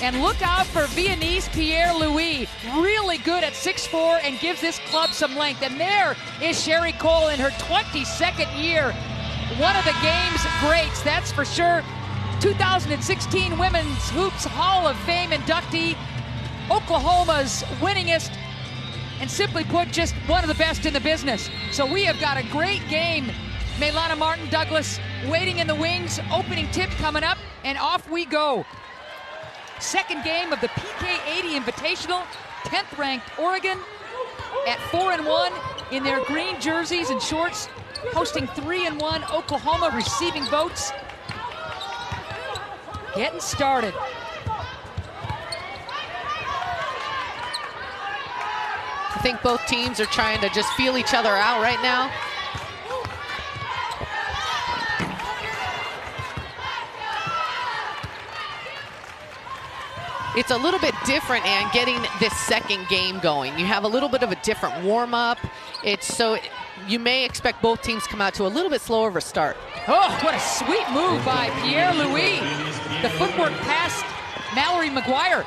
And look out for Vionise Pierre-Louis, really good at 6'4" and gives this club some length. And there is Sherry Cole in her 22nd year. One of the game's greats, that's for sure. 2016 Women's Hoops Hall of Fame inductee, Oklahoma's winningest, and simply put, just one of the best in the business. So we have got a great game. Maylana Martin-Douglas waiting in the wings, opening tip coming up, and off we go. Second game of the PK80 Invitational, 10th ranked Oregon at 4-1 in their green jerseys and shorts, hosting 3-1 Oklahoma, receiving votes. Getting started. I think both teams are trying to just feel each other out right now. It's a little bit different, and getting this second game going. You have a little bit of a different warm-up. You may expect both teams to come out to a little bit slower of a start. Oh, what a sweet move by Pierre-Louis. The footwork past Mallory McGuire.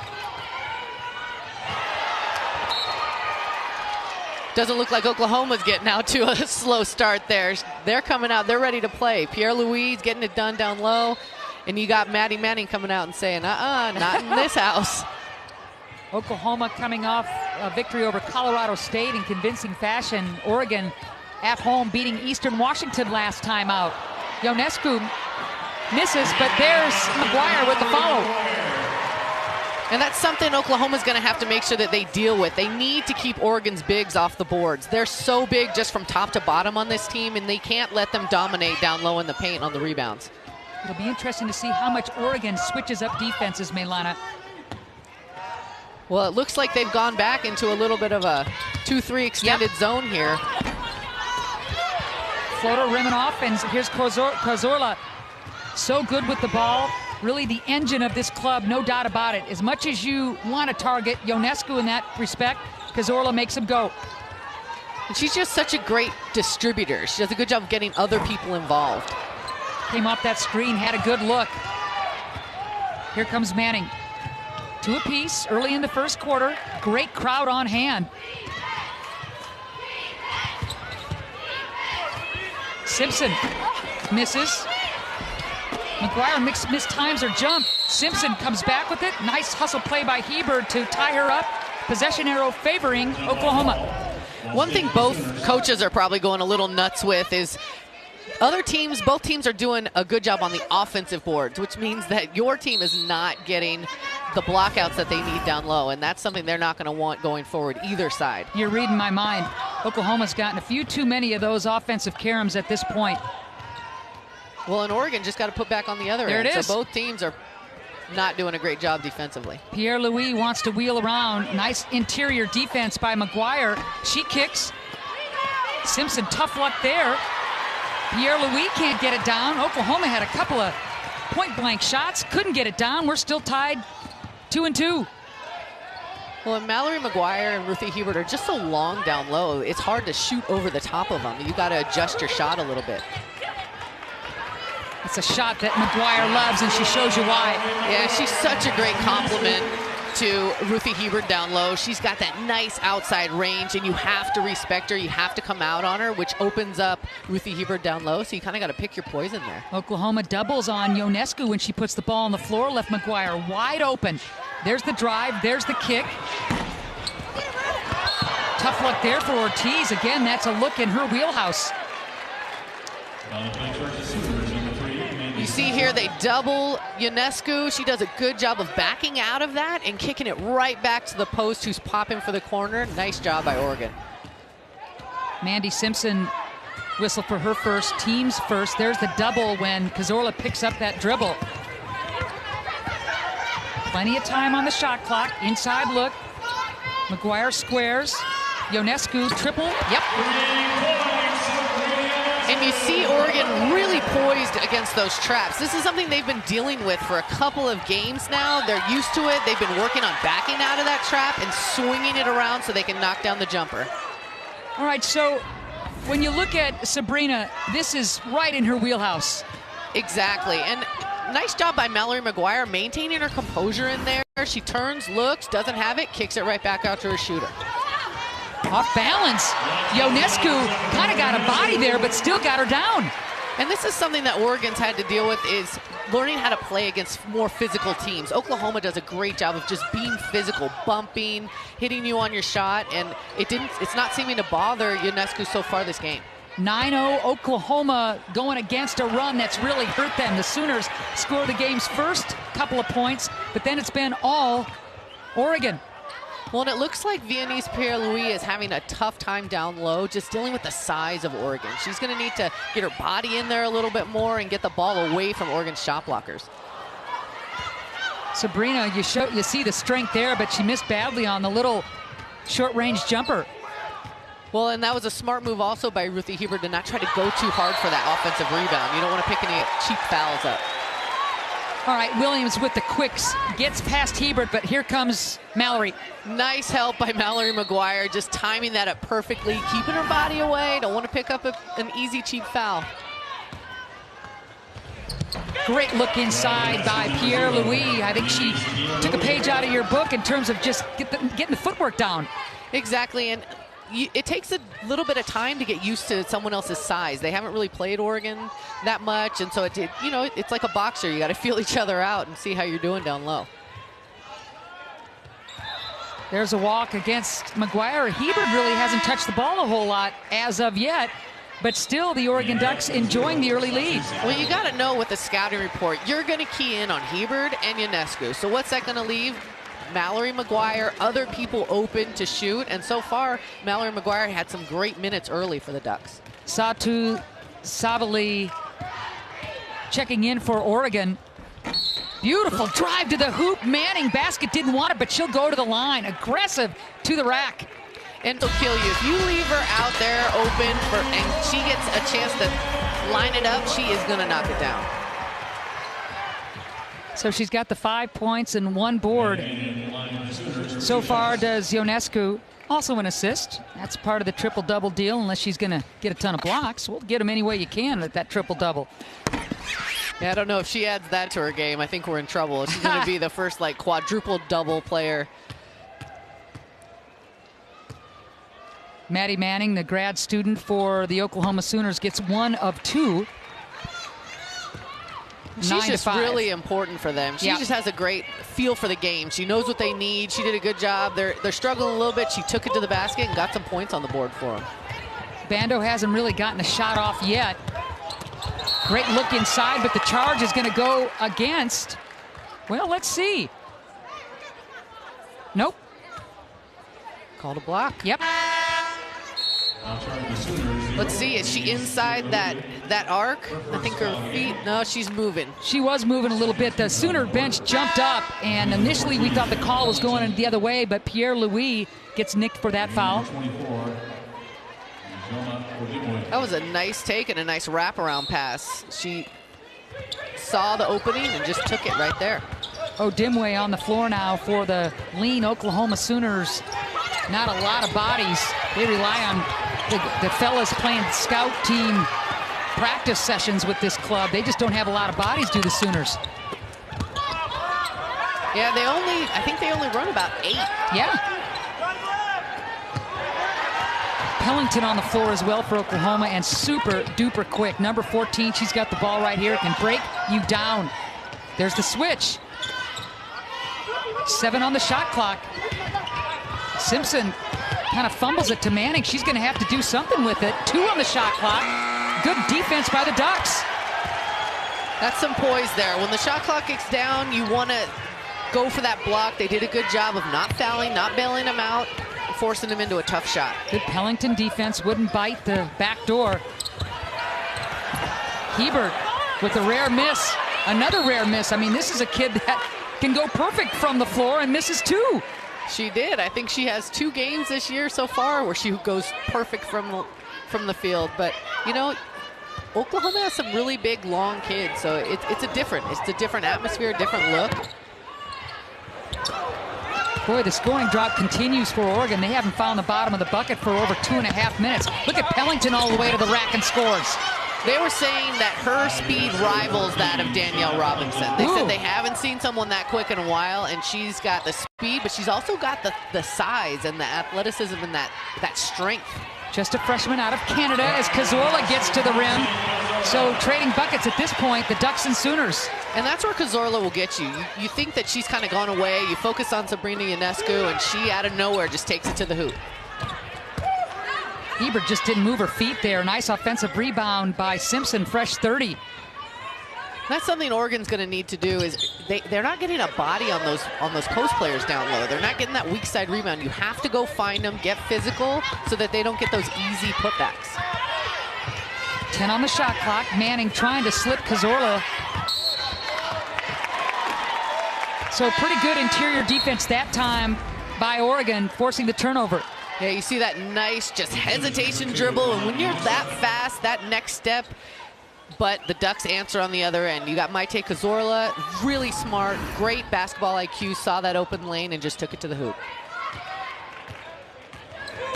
Doesn't look like Oklahoma's getting out to a slow start there. They're coming out, they're ready to play. Pierre-Louis getting it done down low. And you got Maddie Manning coming out and saying, not in this house. Oklahoma coming off a victory over Colorado State in convincing fashion. Oregon at home beating Eastern Washington last time out. Ionescu misses, but there's McGuire with the follow. And that's something Oklahoma's going to have to make sure that they deal with. They need to keep Oregon's bigs off the boards. They're so big just from top to bottom on this team, and they can't let them dominate down low in the paint on the rebounds. It'll be interesting to see how much Oregon switches up defenses, Maylana. Well, it looks like they've gone back into a little bit of a 2-3 extended zone here. Floater rimming off, and here's Cazorla. So good with the ball. Really the engine of this club, no doubt about it. As much as you want to target Ionescu in that respect, Cazorla makes him go. And she's just such a great distributor. She does a good job of getting other people involved. Came off that screen, had a good look. Here comes Manning. 2 apiece early in the first quarter. Great crowd on hand. Simpson misses. McGuire mistimes her jump. Simpson comes back with it. Nice hustle play by Heber to tie her up. Possession arrow favoring Oklahoma. One thing both coaches are probably going a little nuts with is both teams are doing a good job on the offensive boards, which means that your team is not getting the blockouts that they need down low, and that's something they're not going to want going forward either side. You're reading my mind. Oklahoma's gotten a few too many of those offensive caroms at this point. Well, and Oregon just got to put back on the other end. There it is. So both teams are not doing a great job defensively. Pierre-Louis wants to wheel around. Nice interior defense by McGuire. She kicks. Simpson, tough luck there. Pierre-Louis can't get it down. Oklahoma had a couple of point-blank shots. Couldn't get it down. We're still tied 2-2. Well, and Mallory McGuire and Ruthie Hebert are just so long down low. It's hard to shoot over the top of them. You got to adjust your shot a little bit. It's a shot that McGuire loves, and she shows you why. Yeah, she's such a great compliment to Ruthie Hebert down low. She's got that nice outside range, and you have to respect her. You have to come out on her, which opens up Ruthie Hebert down low, so you kind of got to pick your poison there. Oklahoma doubles on Ionescu when she puts the ball on the floor, left McGuire wide open. There's the drive, there's the kick. Tough luck there for Ortiz. Again, that's a look in her wheelhouse. You see here they double Ionescu. She does a good job of backing out of that and kicking it right back to the post, who's popping for the corner. Nice job by Oregon. Mandy Simpson whistle for her first, team's first. There's the double when Cazorla picks up that dribble. Plenty of time on the shot clock. Inside look. McGuire squares. Ionescu triple. Yep. And you see Oregon really poised against those traps. This is something they've been dealing with for a couple of games now. They're used to it. They've been working on backing out of that trap and swinging it around so they can knock down the jumper. All right, so when you look at Sabrina, this is right in her wheelhouse. Exactly. And nice job by Mallory McGuire maintaining her composure in there. She turns, looks, doesn't have it, kicks it right back out to her shooter. Off balance. Ionescu kind of got a body there, but still got her down. And this is something that Oregon's had to deal with, is learning how to play against more physical teams. Oklahoma does a great job of just being physical, bumping, hitting you on your shot, and it's not seeming to bother Ionescu so far this game. 9-0 Oklahoma going against a run that's really hurt them. The Sooners score the game's first couple of points, but then it's been all Oregon. Well, and it looks like Vionise Pierre-Louis is having a tough time down low, just dealing with the size of Oregon. She's going to need to get her body in there a little bit more and get the ball away from Oregon's shot blockers. Sabrina, you see the strength there, but she missed badly on the little short-range jumper. Well, and that was a smart move also by Ruthie Hebert to not try to go too hard for that offensive rebound. You don't want to pick any cheap fouls up. All right, Williams with the quicks, gets past Hebert, but here comes Mallory. Nice help by Mallory McGuire, just timing that up perfectly, keeping her body away. Don't want to pick up an easy, cheap foul. Great look inside by Pierre-Louis. I think she took a page out of your book in terms of just getting the footwork down. Exactly, and it takes a little bit of time to get used to someone else's size. They haven't really played Oregon that much, and so it's like a boxer. You got to feel each other out and see how you're doing down low. There's a walk against McGuire. Hebert really hasn't touched the ball a whole lot as of yet, but still the Oregon Ducks enjoying the early lead. Well, you got to know with the scouting report, you're going to key in on Hebert and Ionescu. So what's that going to leave? Mallory McGuire, other people open to shoot, and so far Mallory McGuire had some great minutes early for the Ducks. Satu Sabali checking in for Oregon. Beautiful drive to the hoop. Manning basket didn't want it, but she'll go to the line. Aggressive to the rack. And she'll kill you. If you leave her out there open and she gets a chance to line it up, she is going to knock it down. So she's got the 5 points and 1 board. So far does Ionescu. Also an assist. That's part of the triple-double deal, unless she's going to get a ton of blocks. We'll get them any way you can at that triple-double. Yeah, I don't know if she adds that to her game. I think we're in trouble. She's going to be the first quadruple-double player. Maddie Manning, the grad student for the Oklahoma Sooners, gets 1 of 2. She's just really important for them. She just has a great feel for the game. She knows what they need. She did a good job. They're struggling a little bit. She took it to the basket and got some points on the board for them. Bando hasn't really gotten a shot off yet. Great look inside, but the charge is going to go against. Well, let's see. Nope. Called a block. Yep. Let's see, is she inside that arc? I think her feet, no, she's moving. She was moving a little bit. The Sooner bench jumped up, and initially we thought the call was going the other way, but Pierre-Louis gets nicked for that foul. That was a nice take and a nice wraparound pass. She saw the opening and just took it right there. Dimway on the floor now for the lean Oklahoma Sooners. Not a lot of bodies. They rely on the fellas playing scout team practice sessions with this club. They just don't have a lot of bodies, do the Sooners. Yeah, I think they only run about 8. Yeah. Pellington on the floor as well for Oklahoma, and super duper quick. Number 14, she's got the ball right here. Can break you down. There's the switch. 7 on the shot clock. Simpson kind of fumbles it to Manning. She's going to have to do something with it. 2 on the shot clock. Good defense by the Ducks. That's some poise there. When the shot clock gets down, you want to go for that block. They did a good job of not fouling, not bailing them out, forcing them into a tough shot. Good Pellington defense. Wouldn't bite the back door. Hebert with a rare miss. Another rare miss. I mean, this is a kid that can go perfect from the floor and misses 2. She did. I think she has 2 games this year so far where she goes perfect from the field. But, you know, Oklahoma has some really big, long kids. So it's a different atmosphere, different look. Boy, the scoring drop continues for Oregon. They haven't found the bottom of the bucket for over 2.5 minutes. Look at Pellington all the way to the rack and scores. They were saying that her speed rivals that of Danielle Robinson. They said they haven't seen someone that quick in a while, and she's got the speed, but she's also got the size and the athleticism and that strength. Just a freshman out of Canada as Cazorla gets to the rim. So trading buckets at this point, the Ducks and Sooners. And that's where Cazorla will get you. You think that she's kind of gone away. You focus on Sabrina Ionescu, and she out of nowhere just takes it to the hoop. Hebert just didn't move her feet there. Nice offensive rebound by Simpson, fresh 30. That's something Oregon's going to need to do. Is they're not getting a body on those post players down low. They're not getting that weak side rebound. You have to go find them, get physical, so that they don't get those easy putbacks. 10 on the shot clock. Manning trying to slip Cazorla. So pretty good interior defense that time by Oregon, forcing the turnover. Yeah, you see that nice just hesitation dribble, and when you're that fast, that next step. But the Ducks answer on the other end. You got Maite Cazorla, really smart, great basketball IQ, saw that open lane and just took it to the hoop.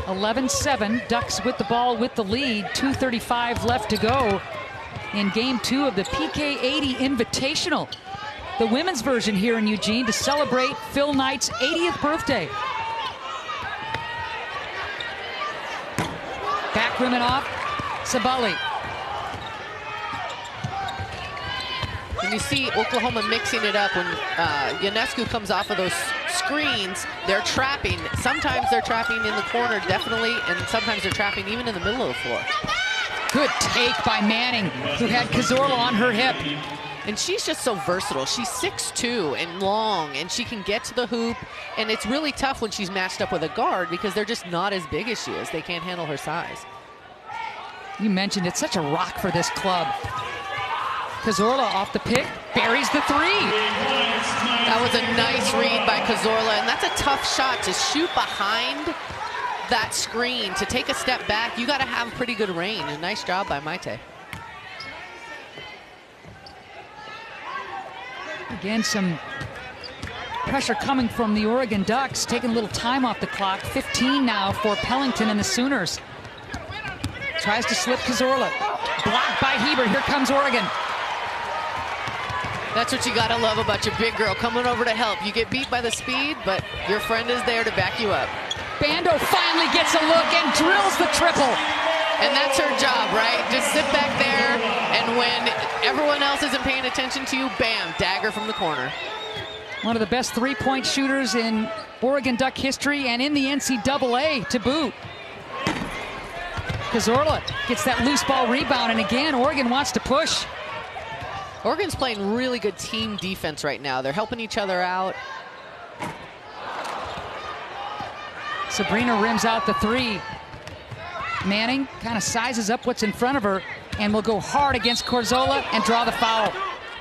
11-7, Ducks with the ball with the lead, 2:35 left to go in game 2 of the PK 80 Invitational. The women's version here in Eugene to celebrate Phil Knight's 80th birthday. Back rim and off, Sabali. And you see Oklahoma mixing it up when Ionescu comes off of those screens. They're trapping. Sometimes they're trapping in the corner, definitely, and sometimes they're trapping even in the middle of the floor. Good take by Manning, who had Cazorla on her hip. And she's just so versatile. She's 6'2" and long, and she can get to the hoop. And it's really tough when she's matched up with a guard because they're just not as big as she is. They can't handle her size. You mentioned it's such a rock for this club. Cazorla off the pick, buries the three. That was a nice read by Cazorla, and that's a tough shot to shoot behind that screen. To take a step back, you got to have pretty good range. A nice job by Maite. Again, some pressure coming from the Oregon Ducks, taking a little time off the clock. 15 now for Pellington and the Sooners. Tries to slip Cazorla. Blocked by Hebert. Here comes Oregon. That's what you got to love about your big girl coming over to help. You get beat by the speed, but your friend is there to back you up. Bando finally gets a look and drills the triple. And that's her job, right? Just sit back there, and when everyone else isn't paying attention to you, bam, dagger from the corner. One of the best three-point shooters in Oregon Duck history and in the NCAA to boot. Cazorla gets that loose ball rebound, and again, Oregon wants to push. Oregon's playing really good team defense right now. They're helping each other out. Sabrina rims out the three. Manning kind of sizes up what's in front of her and will go hard against Cazorla and draw the foul.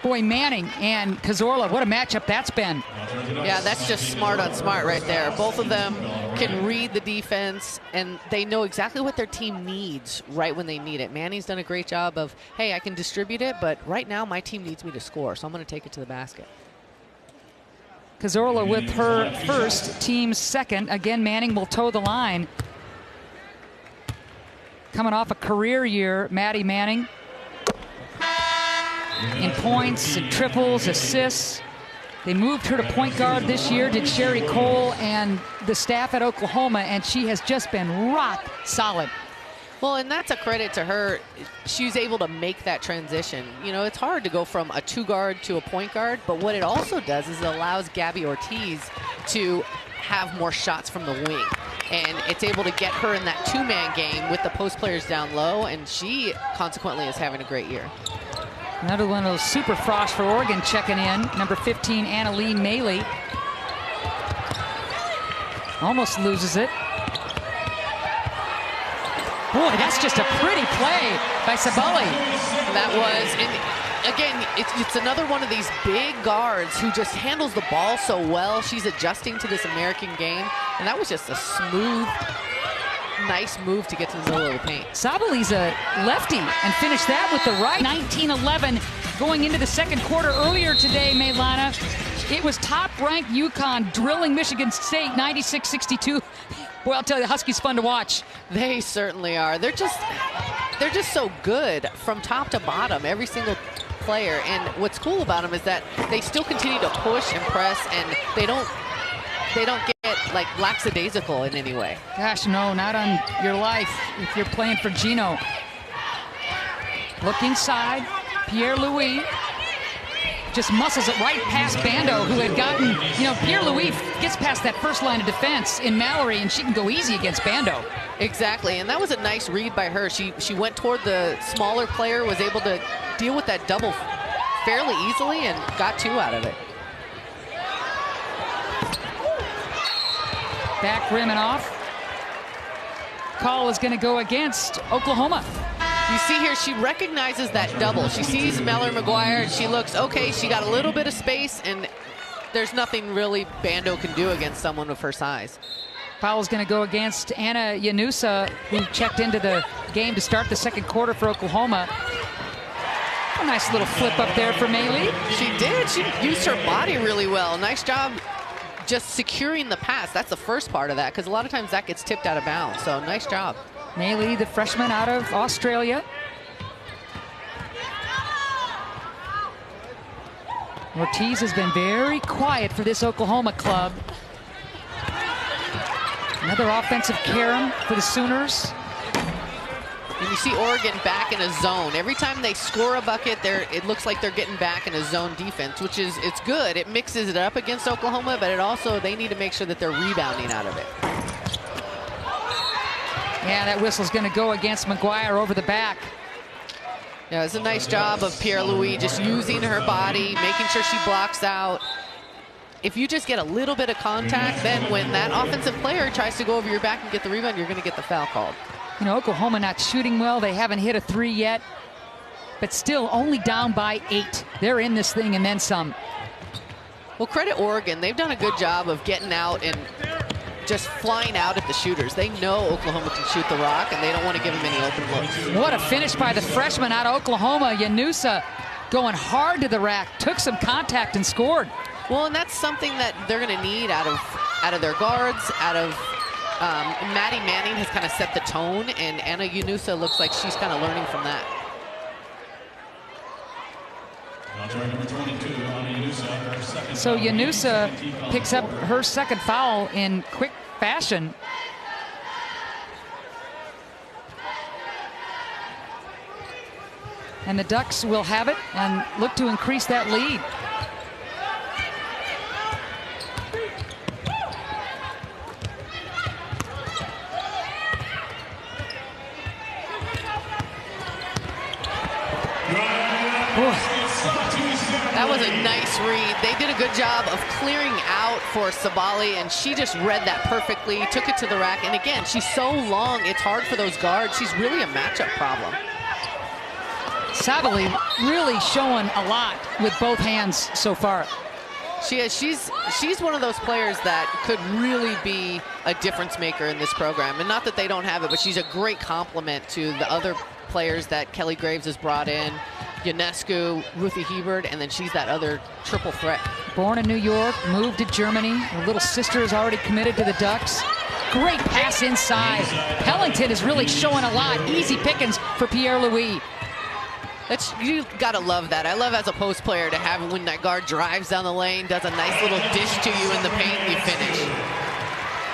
Boy, Manning and Cazorla, what a matchup that's been. Yeah, that's just smart on smart right there. Both of them can read the defense, and they know exactly what their team needs right when they need it. Manning's done a great job of, hey, I can distribute it, but right now my team needs me to score, so I'm going to take it to the basket. Cazorla with her first, team's second. Again, Manning will toe the line. Coming off a career year, Maddie Manning. In points and triples, assists. They moved her to point guard this year, did Sherry Cole and the staff at Oklahoma, and she has just been rock solid. Well, and that's a credit to her. She's able to make that transition. You know, it's hard to go from a two guard to a point guard, but what it also does is it allows Gabby Ortiz to have more shots from the wing. And it's able to get her in that two-man game with the post players down low, and she consequently is having a great year. Another one of those super frost for Oregon checking in. Number 15, Annalee Maley. Almost loses it. Boy, that's just a pretty play by Sabali. That was, and again, it's another one of these big guards who just handles the ball so well. She's adjusting to this American game, and that was just a smooth, nice move to get to the middle of the paint. Sabali's a lefty and finished that with the right. 19-11 going into the second quarter. Earlier today, Maylana, it was top-ranked UConn drilling Michigan State 96-62. Boy, I'll tell you, the Huskies fun to watch. They certainly are. They're just, they're just so good from top to bottom, every single player. And what's cool about them is that they still continue to push and press, and they don't get like lackadaisical in any way. Gosh, no, not on your life if you're playing for Gino. Look inside, Pierre-Louis just muscles it right past Bando, who had gotten, you know, Pierre-Louis gets past that first line of defense in Mallory, and she can go easy against Bando. Exactly, and that was a nice read by her. She went toward the smaller player, was able to deal with that double fairly easily, and got 2 out of it. Back rim and off. Call is going to go against Oklahoma. You see here, she recognizes that double. She sees Mallory McGuire, and she looks, okay, she got a little bit of space, and there's nothing really Bando can do against someone of her size. Foul is going to go against Anna Yanusa, who checked into the game to start the second quarter for Oklahoma. A nice little flip up there for Maylee. She did. She used her body really well. Nice job just securing the pass. That's the first part of that, because a lot of times that gets tipped out of bounds. So nice job. Maylee, the freshman out of Australia. Ortiz has been very quiet for this Oklahoma club. Another offensive carom for the Sooners. And you see Oregon back in a zone. Every time they score a bucket, it looks like they're getting back in a zone defense, which is, it's good. It mixes it up against Oklahoma, but it also, they need to make sure that they're rebounding out of it. Yeah, that whistle's going to go against McGuire over the back. Yeah, it's a nice job of Pierre-Louis just using her body, making sure she blocks out. If you just get a little bit of contact, then when that offensive player tries to go over your back and get the rebound, you're going to get the foul called. You know, Oklahoma not shooting well. They haven't hit a 3 yet, but still only down by 8. They're in this thing and then some. Well, credit Oregon. They've done a good job of getting out and just flying out at the shooters. They know Oklahoma can shoot the rock, and they don't want to give them any open looks. What a finish by the freshman out of Oklahoma. Yanusa going hard to the rack, took some contact and scored. Well, and that's something that they're going to need out of their guards, out of Maddie Manning has kind of set the tone, and Anna Yanusa looks like she's kind of learning from that. So Yanusa picks up her second foul in quick fashion. And the Ducks will have it and look to increase that lead. That was a nice read. They did a good job of clearing out for Sabali, and she just read that perfectly, took it to the rack. And again, she's so long, it's hard for those guards. She's really a matchup problem. Sabali really showing a lot with both hands so far. She is. She's one of those players that could really be a difference maker in this program. And not that they don't have it, but she's a great complement to the other players that Kelly Graves has brought in. Ionescu, Ruthie Hebert, and then she's that other triple threat. Born in New York, moved to Germany. Her little sister is already committed to the Ducks. Great pass inside. Pellington is really showing a lot. Easy pickings for Pierre-Louis. You gotta love that. I love as a post player to have when that guard drives down the lane, does a nice little dish to you in the paint, and you finish.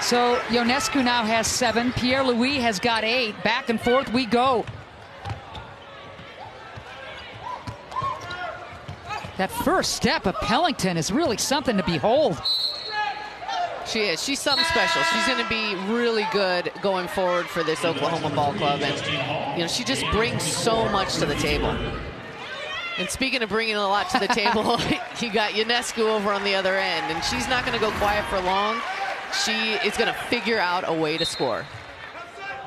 So Ionescu now has 7. Pierre-Louis has got 8. Back and forth we go. That first step of Pellington is really something to behold. She is. She's something special. She's going to be really good going forward for this Oklahoma ball club. And, you know, she just brings so much to the table. And speaking of bringing a lot to the table, you got Ionescu over on the other end. And she's not going to go quiet for long. She is going to figure out a way to score.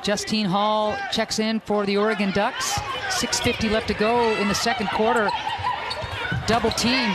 Justine Hall checks in for the Oregon Ducks. 6:50 left to go in the second quarter. Double team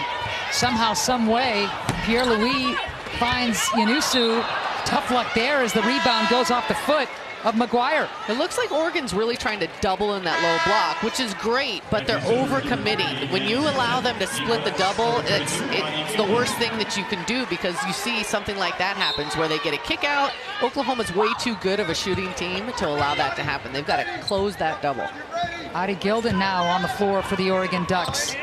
somehow, some way. Pierre-Louis finds Yanusu. Tough luck there as the rebound goes off the foot of McGuire. It looks like Oregon's really trying to double in that low block, which is great, but they're overcommitting. When you allow them to split the double, it's the worst thing that you can do, because you see something like that happens where they get a kick out. Oklahoma's way too good of a shooting team to allow that to happen. They've got to close that double. Adi Gilden now on the floor for the Oregon Ducks.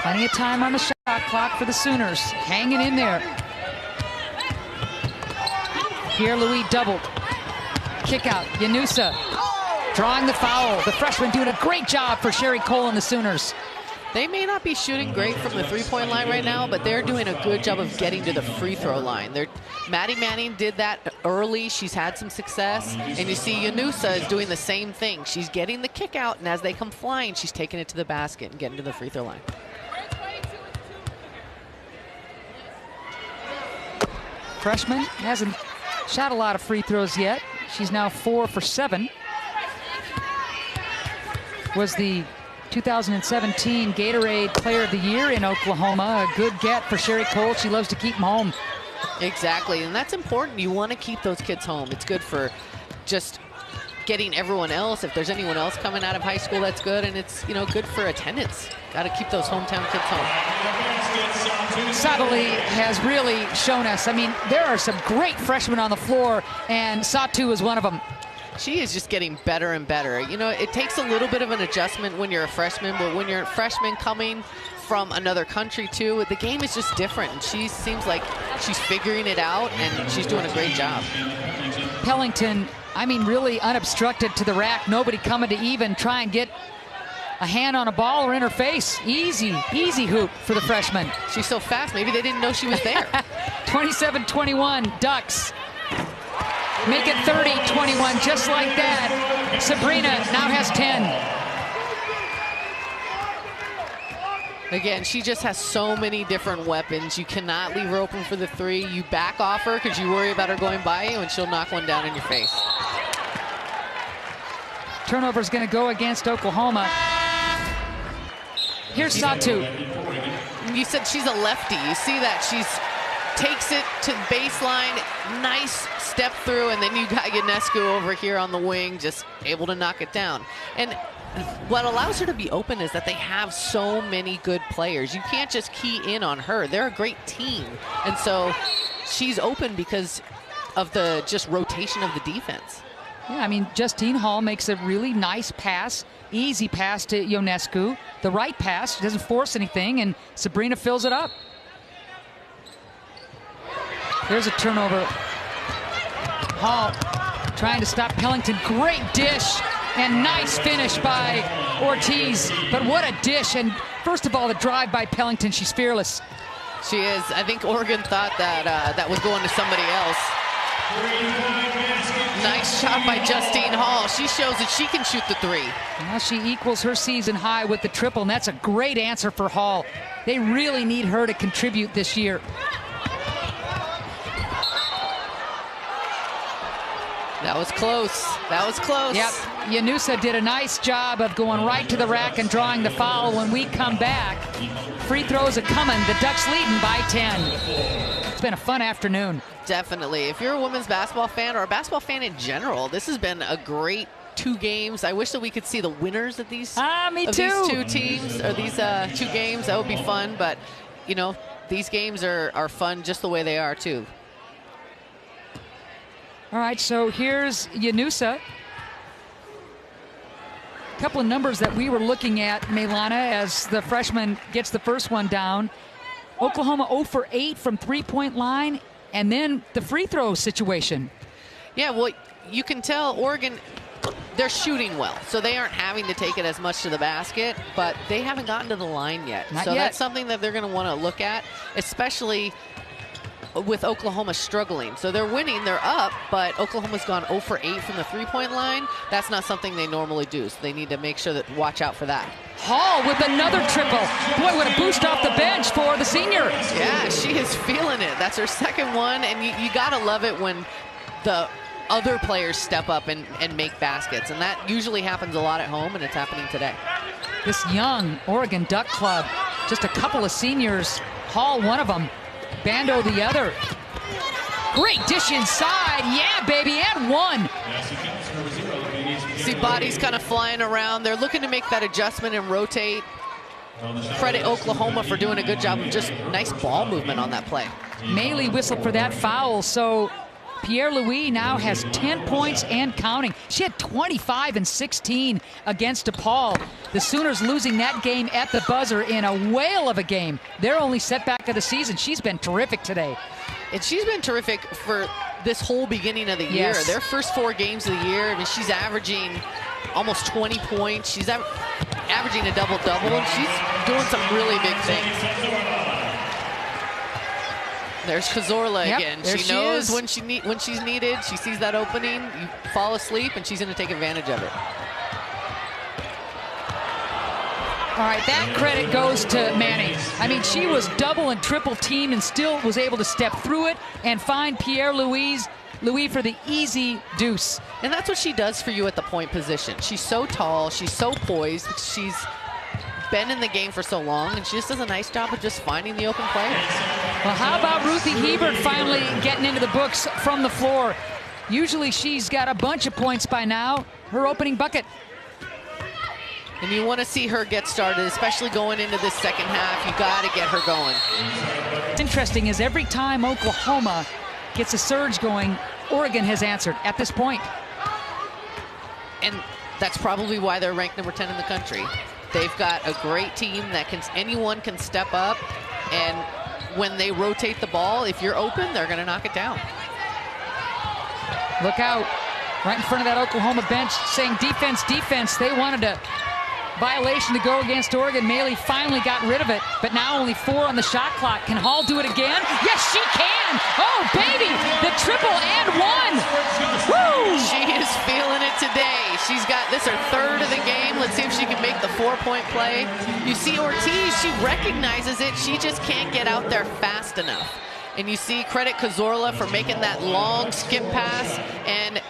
Plenty of time on the shot clock for the Sooners. Hanging in there. Pierre-Louis doubled. Kick out. Yanusa drawing the foul. The freshman doing a great job for Sherry Cole and the Sooners. They may not be shooting great from the three-point line right now, but they're doing a good job of getting to the free throw line. Maddie Manning did that early. She's had some success. And you see Yanusa is doing the same thing. She's getting the kick out, and as they come flying, she's taking it to the basket and getting to the free throw line. Freshman hasn't shot a lot of free throws yet. She's now 4 for 7. Was the 2017 Gatorade Player of the Year in Oklahoma. A good get for Sherry Cole. She loves to keep them home. Exactly, and that's important. You want to keep those kids home. It's good for just getting everyone else. If there's anyone else coming out of high school, that's good, and it's, you know, good for attendance. Got to keep those hometown kids home. Sabali has really shown us. I mean, there are some great freshmen on the floor, and Satu is one of them. She is just getting better and better. You know, it takes a little bit of an adjustment when you're a freshman, but when you're a freshman coming from another country too, the game is just different. And she seems like she's figuring it out, and she's doing a great job. Pellington, I mean, really unobstructed to the rack. Nobody coming to even try and get a hand on a ball or in her face. Easy, easy hoop for the freshman. She's so fast, maybe they didn't know she was there. 27-21, Ducks. Make it 30-21, just like that. Sabrina now has 10. Again, she just has so many different weapons. You cannot leave her open for the three. You back off her because you worry about her going by you, and she'll knock one down in your face. Turnover's going to go against Oklahoma. Here's Satu. You said she's a lefty. You see that. She's takes it to the baseline, nice step through, and then you got Ionescu over here on the wing, just able to knock it down. And what allows her to be open is that they have so many good players. You can't just key in on her. They're a great team. And so she's open because of the just rotation of the defense. Yeah, I mean, Justine Hall makes a really nice pass, easy pass to Ionescu. The right pass, she doesn't force anything, and Sabrina fills it up. There's a turnover. Hall trying to stop Pellington. Great dish and nice finish by Ortiz. But what a dish. And first of all, the drive by Pellington. She's fearless. She is. I think Oregon thought that that was going to somebody else. Nice shot by Justine Hall. She shows that she can shoot the three. Now she equals her season high with the triple, and that's a great answer for Hall. They really need her to contribute this year. That was close. That was close. Yep. Yanusa did a nice job of going right to the rack and drawing the foul. When we come back, free throws are coming. The Ducks leading by 10. It's been a fun afternoon. Definitely. If you're a women's basketball fan or a basketball fan in general, this has been a great 2 games. I wish that we could see the winners of these, these 2 teams or these 2 games. That would be fun. But, you know, these games are fun just the way they are, too. All right, so here's Yanusa. A couple of numbers that we were looking at, Meilana, as the freshman gets the first one down. Oklahoma 0 for 8 from three-point line, and then the free throw situation. Yeah, well, you can tell Oregon, they're shooting well, so they aren't having to take it as much to the basket, but they haven't gotten to the line yet. Not so yet. That's something that they're going to want to look at, especially with Oklahoma struggling. So they're winning, they're up, but Oklahoma's gone 0 for 8 from the three-point line. That's not something they normally do, so they need to make sure that watch out for that. Hall with another triple. Boy, what a boost off the bench for the senior. Yeah, she is feeling it. That's her second one, and you gotta love it when the other players step up and make baskets, and that usually happens a lot at home, and it's happening today. This young Oregon Duck club, just a couple of seniors, Hall one of them. Bando the other. Great dish inside. Yeah, baby, and one. See bodies kind of flying around. They're looking to make that adjustment and rotate. Credit Oklahoma for doing a good job of just nice ball movement on that play. Mailey whistled for that foul, so Pierre-Louis now has 10 points and counting. She had 25 and 16 against DePaul. The Sooners losing that game at the buzzer in a whale of a game. Their only setback of the season. She's been terrific today. And she's been terrific for this whole beginning of the year. Yes. Their first 4 games of the year, I mean, she's averaging almost 20 points. She's averaging a double-double, and she's doing some really big things. There's Cazorla again. She knows when she's needed. She sees that opening. You fall asleep, and she's going to take advantage of it. All right, that credit goes to Manning. I mean, she was double and triple teamed and still was able to step through it and find Pierre-Louis for the easy deuce. And that's what she does for you at the point position. She's so tall. She's so poised. She's been in the game for so long, and she just does a nice job of just finding the open players. Well, how about Ruthie Hebert finally getting into the books from the floor? Usually she's got a bunch of points by now. Her opening bucket. And you want to see her get started, especially going into this second half. You got to get her going. What's interesting is every time Oklahoma gets a surge going, Oregon has answered at this point. And that's probably why they're ranked number 10 in the country. They've got a great team that anyone can step up, and when they rotate the ball, if you're open, they're going to knock it down. Look out. Right in front of that Oklahoma bench saying defense, defense. They wanted a violation to go against Oregon. Mailey finally got rid of it, but now only 4 on the shot clock. Can Hall do it again? Yes, she can. Oh, baby, the triple and one. Woo! She is feeling it today. She's got this her 3rd of the game. Let's see if she can make the 4-point play. You see Ortiz, she recognizes it. She just can't get out there fast enough. And you see credit Cazorla for making that long skip pass, and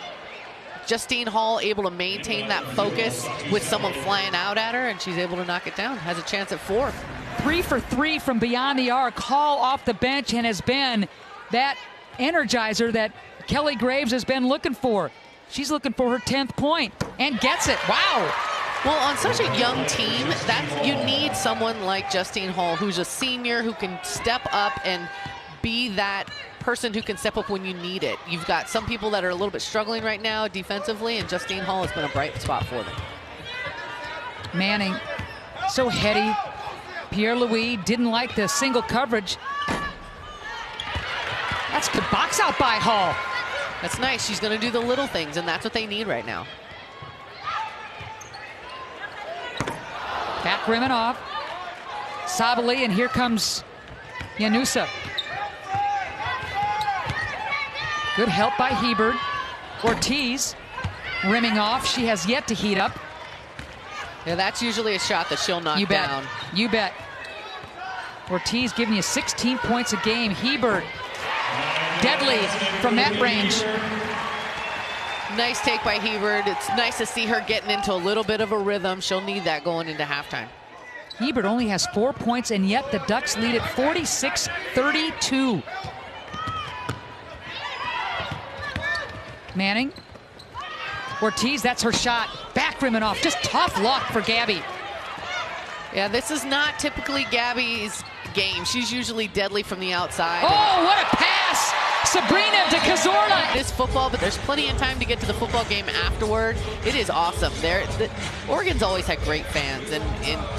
Justine Hall able to maintain that focus with someone flying out at her, and she's able to knock it down. Has a chance at 4th. 3 for 3 from beyond the arc. Hall off the bench and has been that energizer that Kelly Graves has been looking for. She's looking for her 10th point and gets it. Wow. Well, on such a young team, you need someone like Justine Hall, who's a senior, who can step up and be that person who can step up when you need it. You've got some people that are a little bit struggling right now defensively, and Justine Hall has been a bright spot for them. Manning, so heady. Pierre-Louis didn't like the single coverage. That's good box out by Hall. That's nice. She's going to do the little things, and that's what they need right now. Back rimming off. Sabali, and here comes Yanusa. Good help by Hebert. Ortiz rimming off. She has yet to heat up. Yeah, that's usually a shot that she'll knock down. You bet. Ortiz giving you 16 points a game. Hebert, deadly from that range. Nice take by Hebert. It's nice to see her getting into a little bit of a rhythm. She'll need that going into halftime. Hebert only has 4 points, and yet the Ducks lead at 46-32. Manning. Ortiz, that's her shot. Back rimming off. Just tough luck for Gabby. Yeah, this is not typically Gabby's game. She's usually deadly from the outside. Oh, what a pass! Sabrina to Cazorla. It is football, but there's plenty of time to get to the football game afterward. It is awesome. Oregon's always had great fans, and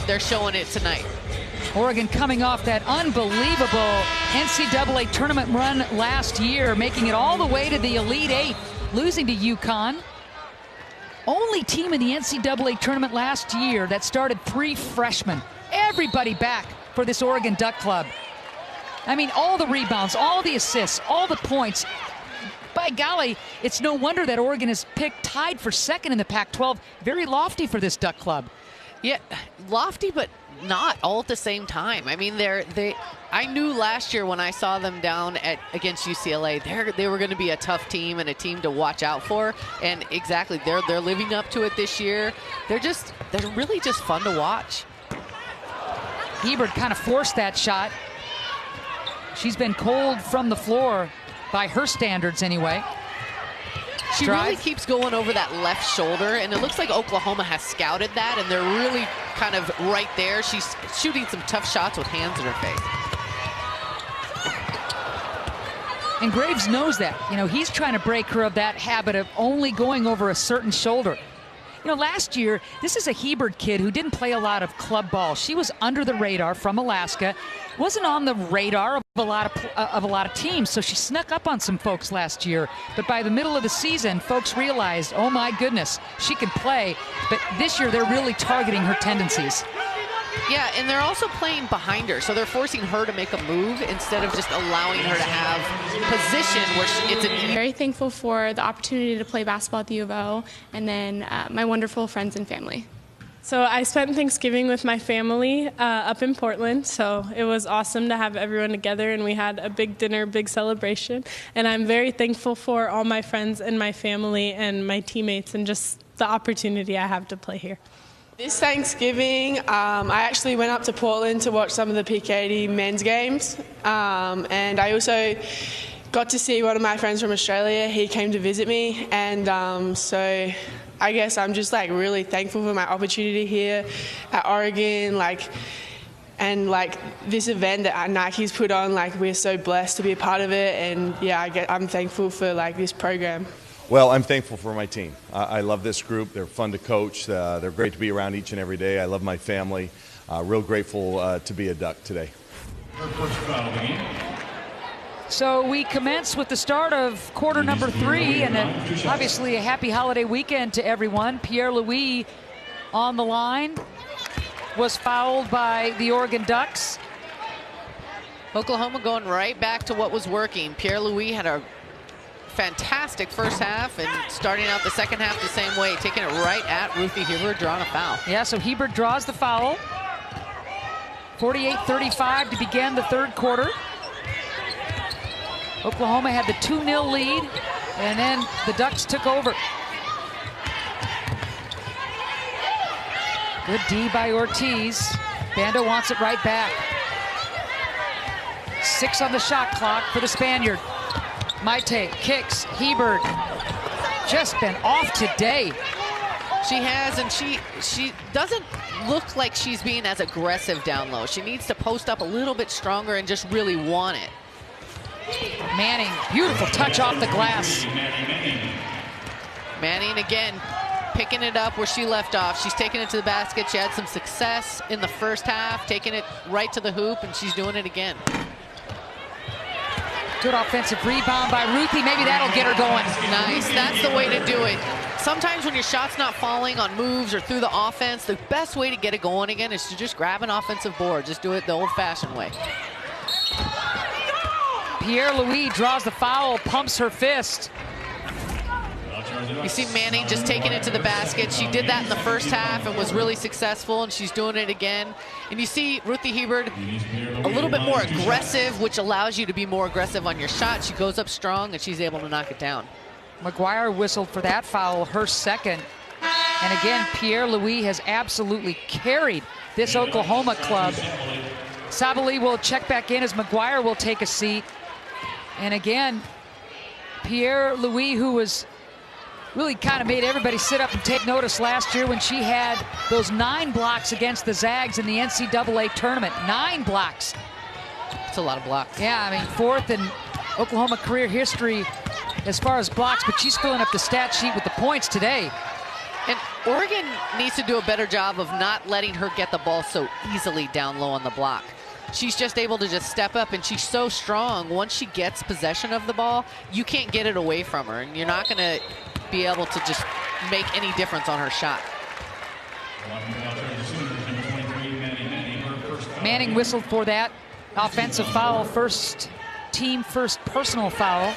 they're showing it tonight. Oregon coming off that unbelievable NCAA tournament run last year, making it all the way to the Elite Eight, losing to UConn. Only team in the NCAA tournament last year that started 3 freshmen. Everybody back for this Oregon Duck Club. I mean, all the rebounds, all the assists, all the points. By golly, it's no wonder that Oregon is tied for 2nd in the Pac-12. Very lofty for this Duck Club. Yeah, lofty, but not all at the same time. I mean, I knew last year when I saw them down against UCLA, they were going to be a tough team and a team to watch out for. And exactly, they're living up to it this year. They're really just fun to watch. Hebert kind of forced that shot. She's been cold from the floor, by her standards anyway. She really keeps going over that left shoulder, and it looks like Oklahoma has scouted that, and they're really kind of right there. She's shooting some tough shots with hands in her face. And Graves knows that. You know, he's trying to break her of that habit of only going over a certain shoulder. You know, last year, this is a Hebert kid who didn't play a lot of club ball. She was under the radar from Alaska, wasn't on the radar of a lot of teams, so she snuck up on some folks last year. But by the middle of the season, folks realized, oh my goodness, she can play. But this year, they're really targeting her tendencies. Yeah, and they're also playing behind her, so they're forcing her to make a move instead of just allowing her to have position where it's an... Very thankful for the opportunity to play basketball at the U of O, and then my wonderful friends and family. So I spent Thanksgiving with my family up in Portland, so it was awesome to have everyone together, and we had a big dinner, big celebration, and I'm very thankful for all my friends and my family and my teammates and just the opportunity I have to play here. This Thanksgiving, I actually went up to Portland to watch some of the P80 men's games, and I also got to see one of my friends from Australia. He came to visit me, and so I guess I'm just like really thankful for my opportunity here at Oregon, and this event that Nike's put on. Like, we're so blessed to be a part of it, and yeah, I'm thankful for this program. Well, I'm thankful for my team. I love this group. They're fun to coach. They're great to be around each and every day. I love my family. Real grateful to be a Duck today. So we commence with the start of quarter number 3, and obviously a happy holiday weekend to everyone. Pierre-Louis on the line was fouled by the Oregon Ducks. Oklahoma going right back to what was working. Pierre-Louis had a fantastic first half, and starting out the second half the same way, taking it right at Ruthie Hebert, drawing a foul. Yeah, so Hebert draws the foul. 48-35 to begin the third quarter. Oklahoma had the 2-0 lead, and then the Ducks took over. Good D by Ortiz. Bando wants it right back. 6 on the shot clock for the Spaniard. Maite kicks. Hebert just been off today. She has, and she doesn't look like she's being as aggressive down low. She needs to post up a little bit stronger and just really want it. Manning, beautiful touch off the glass. Manning again, picking it up where she left off. She's taking it to the basket. She had some success in the first half, taking it right to the hoop, and she's doing it again. Good offensive rebound by Ruthie. Maybe that'll get her going. Nice. That's the way to do it. Sometimes when your shot's not falling on moves or through the offense, the best way to get it going again is to just grab an offensive board. Just do it the old-fashioned way. Pierre-Louis draws the foul, pumps her fist. You see Manning just taking it to the basket. She did that in the first half and was really successful, and she's doing it again. And you see Ruthie Hebert a little bit more aggressive, which allows you to be more aggressive on your shot. She goes up strong, and she's able to knock it down. McGuire whistled for that foul, her second. And again, Pierre-Louis has absolutely carried this Oklahoma club. Sabali will check back in as McGuire will take a seat. And again, Pierre-Louis, who was really kind of made everybody sit up and take notice last year when she had those 9 blocks against the Zags in the NCAA tournament. 9 blocks. It's a lot of blocks. Yeah, I mean, 4th in Oklahoma career history as far as blocks, but she's filling up the stat sheet with the points today. And Oregon needs to do a better job of not letting her get the ball so easily down low on the block. She's just able to just step up, and she's so strong. Once she gets possession of the ball, you can't get it away from her, and you're not going to be able to just make any difference on her shot. Manning whistled for that offensive foul, first team, first personal foul.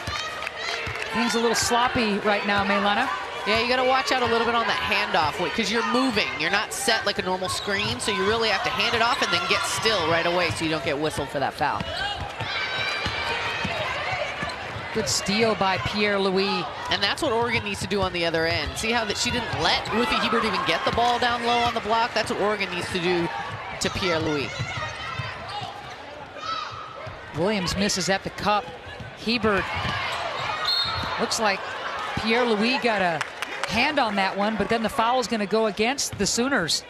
Things a little sloppy right now, Maylana. Yeah, you got to watch out a little bit on that handoff because you're moving. You're not set like a normal screen, so you really have to hand it off and then get still right away so you don't get whistled for that foul. Good steal by Pierre-Louis. And that's what Oregon needs to do on the other end. See how that she didn't let Ruthie Hebert even get the ball down low on the block? That's what Oregon needs to do to Pierre-Louis. Williams misses at the cup. Hebert, looks like Pierre-Louis got a hand on that one, but then the foul is going to go against the Sooners.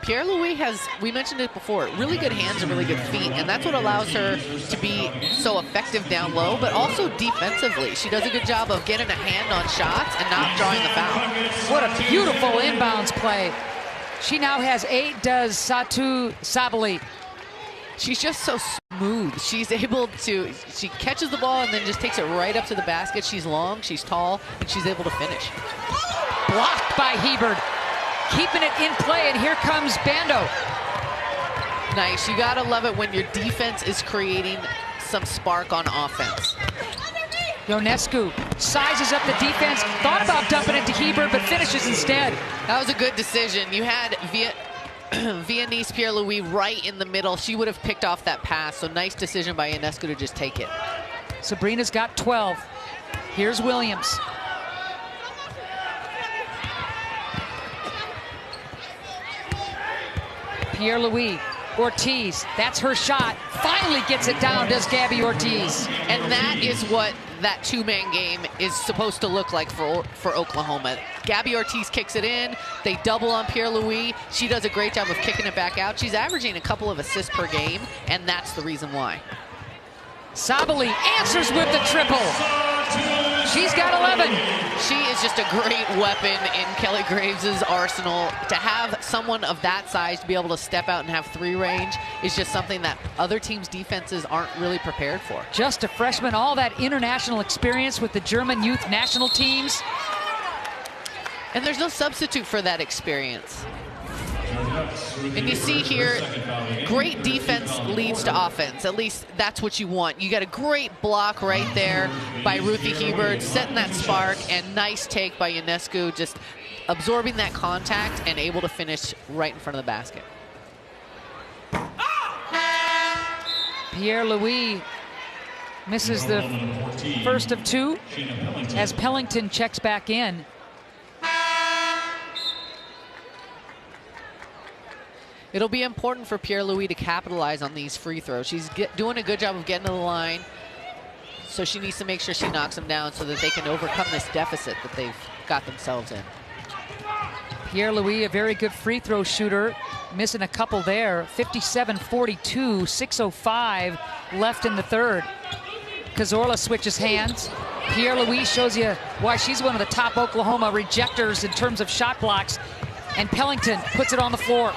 Pierre-Louis has, we mentioned it before, really good hands and really good feet, and that's what allows her to be so effective down low, but also defensively. She does a good job of getting a hand on shots and not drawing the foul. What a beautiful inbounds play. She now has 8, does Satu Sabali. She's just so smooth. She's able to, she catches the ball and then just takes it right up to the basket. She's long, she's tall, and she's able to finish. Blocked by Hebert. Keeping it in play, and here comes Bando. Nice. You gotta love it when your defense is creating some spark on offense. Ionescu sizes up the defense, thought about dumping it to Hebert, but finishes instead. That was a good decision. You had Vionise Pierre-Louis right in the middle. She would have picked off that pass, so nice decision by Ionescu to just take it. Sabrina's got 12. Here's Williams. Pierre-Louis, Ortiz, that's her shot. Finally gets it down, does Gabby Ortiz. And that is what that two-man game is supposed to look like for Oklahoma. Gabby Ortiz kicks it in. They double on Pierre-Louis. She does a great job of kicking it back out. She's averaging a couple of assists per game, and that's the reason why. Sabali answers with the triple. She's got 11. She is just a great weapon in Kelly Graves' arsenal. To have someone of that size to be able to step out and have 3 range is just something that other teams' defenses aren't really prepared for. Just a freshman, all that international experience with the German youth national teams. And there's no substitute for that experience. And you see here, great defense leads to offense. At least that's what you want. You got a great block right there by Ruthie Hebert, setting that spark, and nice take by Ionescu, just absorbing that contact and able to finish right in front of the basket. Pierre-Louis misses the first of 2 as Pellington checks back in. It'll be important for Pierre-Louis to capitalize on these free throws. She's doing a good job of getting to the line, so she needs to make sure she knocks them down so that they can overcome this deficit that they've got themselves in. Pierre-Louis, a very good free throw shooter, missing a couple there. 57-42, 6:05 left in the third. Cazorla switches hands. Pierre-Louis shows you why she's one of the top Oklahoma rejectors in terms of shot blocks. And Pellington puts it on the floor.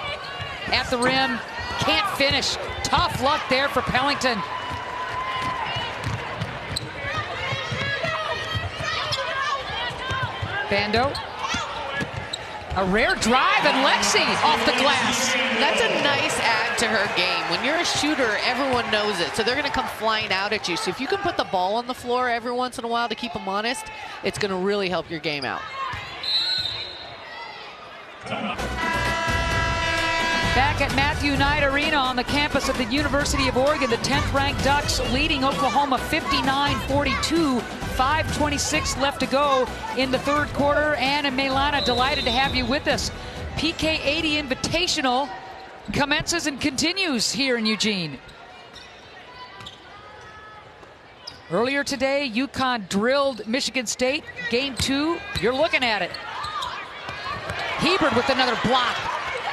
At the rim, can't finish. Tough luck there for Pellington. Bando. A rare drive, and Lexi off the glass. That's a nice add to her game. When you're a shooter, everyone knows it, so they're going to come flying out at you. So if you can put the ball on the floor every once in a while to keep them honest, it's going to really help your game out. Back at Matthew Knight Arena on the campus of the University of Oregon, the 10th-ranked Ducks leading Oklahoma 59-42. 5:26 left to go in the third quarter. Ann and Melana, delighted to have you with us. PK 80 Invitational commences and continues here in Eugene. Earlier today, UConn drilled Michigan State. Game 2, you're looking at it. Hebert with another block.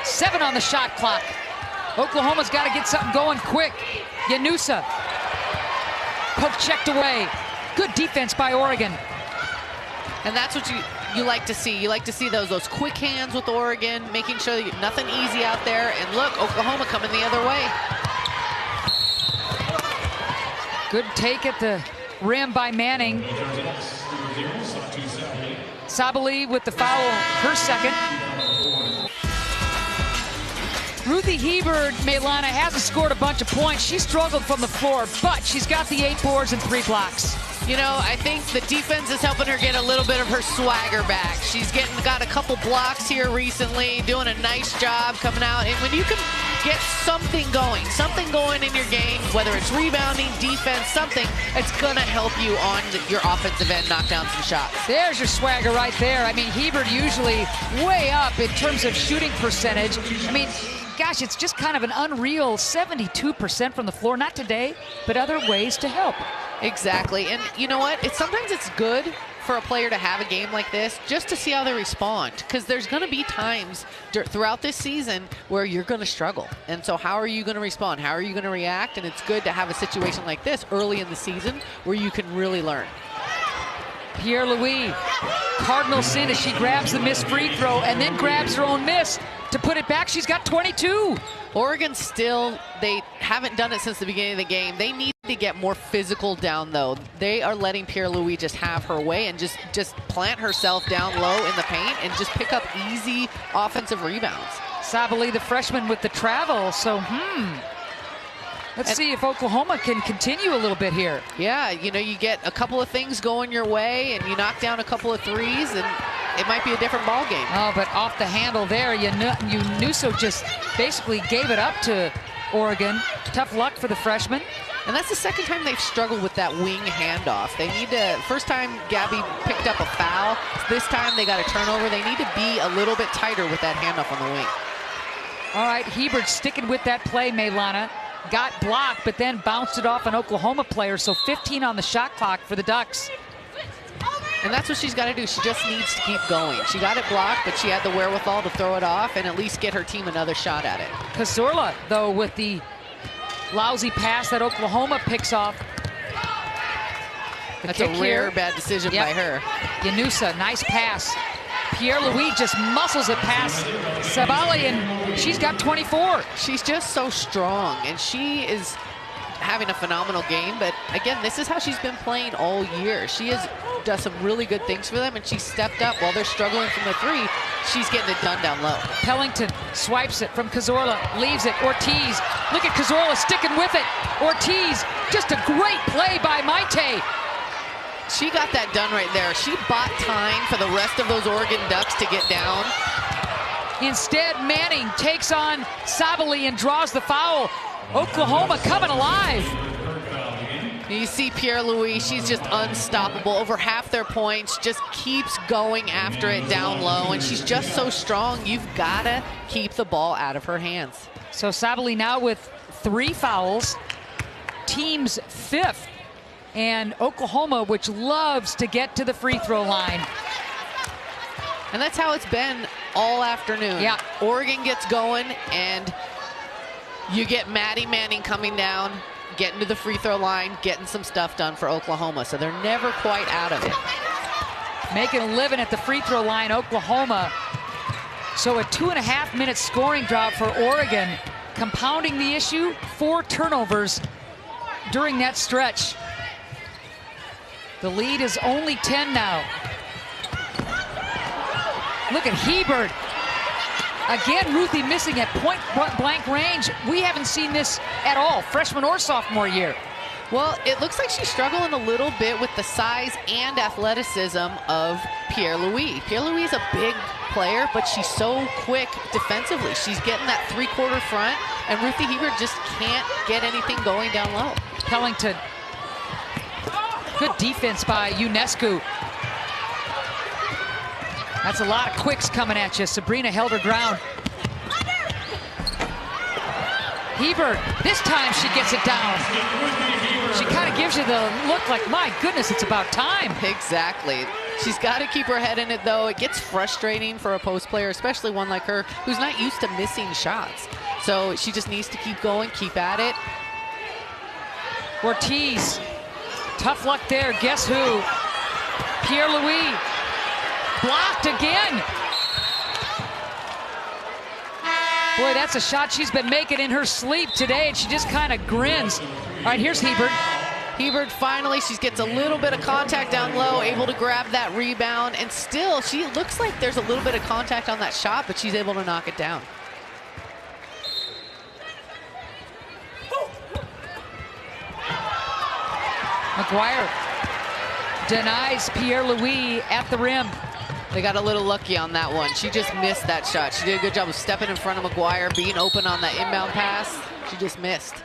7 on the shot clock. Oklahoma's got to get something going quick. Yanusa. Poke checked away. Good defense by Oregon. And that's what you like to see. You like to see those quick hands with Oregon, making sure that nothing easy out there. And look, Oklahoma coming the other way. Good take at the rim by Manning. Sabali with the foul, her second. Ruthie Hebert, Melana, hasn't scored a bunch of points. She struggled from the floor, but she's got the 8 boards and 3 blocks. You know, I think the defense is helping her get a little bit of her swagger back. She's got a couple blocks here recently, doing a nice job coming out. And when you can get something going in your game, whether it's rebounding, defense, something, it's going to help you on your offensive end, knock down some shots. There's your swagger right there. I mean, Hebert usually way up in terms of shooting percentage. I mean, gosh, it's just kind of an unreal 72% from the floor. Not today, but other ways to help. Exactly. And you know what? Sometimes it's good for a player to have a game like this just to see how they respond, because there's going to be times throughout this season where you're going to struggle. And so how are you going to respond? How are you going to react? And it's good to have a situation like this early in the season where you can really learn. Pierre-Louis, cardinal sin as she grabs the missed free throw and then grabs her own miss to put it back. She's got 22. Oregon still, they haven't done it since the beginning of the game. They need to get more physical down, though. They are letting Pierre-Louis just have her way and just plant herself down low in the paint and just pick up easy offensive rebounds. Sabali, the freshman, with the travel. So, let's see if Oklahoma can continue a little bit here. Yeah, you know, you get a couple of things going your way and you knock down a couple of threes and it might be a different ball game. Oh, but off the handle there, Nuso just basically gave it up to Oregon. Tough luck for the freshman. And that's the second time they've struggled with that wing handoff. They need to, first time Gabby picked up a foul. This time they got a turnover. They need to be a little bit tighter with that handoff on the wing. All right, Hebert sticking with that play, Meilana. Got blocked, but then bounced it off an Oklahoma player. So 15 on the shot clock for the Ducks. And that's what she's got to do. She just needs to keep going. She got it blocked, but she had the wherewithal to throw it off and at least get her team another shot at it. Cazorla, though, with the lousy pass that Oklahoma picks off. That's a rare bad decision by her. Yanusa, nice pass. Pierre-Louis just muscles it past Sabali, and she's got 24. She's just so strong, and she is having a phenomenal game. But again, this is how she's been playing all year. She has done some really good things for them, and she stepped up while they're struggling from the three. She's getting it done down low. Pellington swipes it from Cazorla, leaves it. Ortiz, look at Cazorla sticking with it. Ortiz, just a great play by Maite. She got that done right there. She bought time for the rest of those Oregon Ducks to get down. Instead, Manning takes on Sabali and draws the foul. Oklahoma coming alive. You see Pierre-Louis, she's just unstoppable. Over half their points, just keeps going after it down low, and she's just so strong. You've got to keep the ball out of her hands. So Sabali now with 3 fouls, team's 5th. And Oklahoma, which loves to get to the free throw line. And that's how it's been all afternoon. Yeah. Oregon gets going, and you get Maddie Manning coming down, getting to the free throw line, getting some stuff done for Oklahoma. So they're never quite out of it. Making a living at the free throw line, Oklahoma. So a 2.5-minute scoring drought for Oregon. Compounding the issue, 4 turnovers during that stretch. The lead is only 10 now. Look at Hebert. Again, Ruthie missing at point-blank range. We haven't seen this at all, freshman or sophomore year. Well, it looks like she's struggling a little bit with the size and athleticism of Pierre-Louis. Pierre-Louis is a big player, but she's so quick defensively. She's getting that 3-quarter front, and Ruthie Hebert just can't get anything going down low. Pellington. Good defense by UNESCO. That's a lot of quicks coming at you. Sabrina held her ground. Hebert, this time she gets it down. She kind of gives you the look like, my goodness, it's about time. Exactly. She's got to keep her head in it, though. It gets frustrating for a post player, especially one like her, who's not used to missing shots. So she just needs to keep going, keep at it. Ortiz. Tough luck there. Guess who? Pierre-Louis. Blocked again. Boy, that's a shot she's been making in her sleep today, and she just kind of grins. All right, here's Hebert. Hebert finally, she gets a little bit of contact down low, able to grab that rebound, and still, she looks like there's a little bit of contact on that shot, but she's able to knock it down. McGuire denies Pierre-Louis at the rim. They got a little lucky on that one. She just missed that shot. She did a good job of stepping in front of McGuire, being open on that inbound pass. She just missed.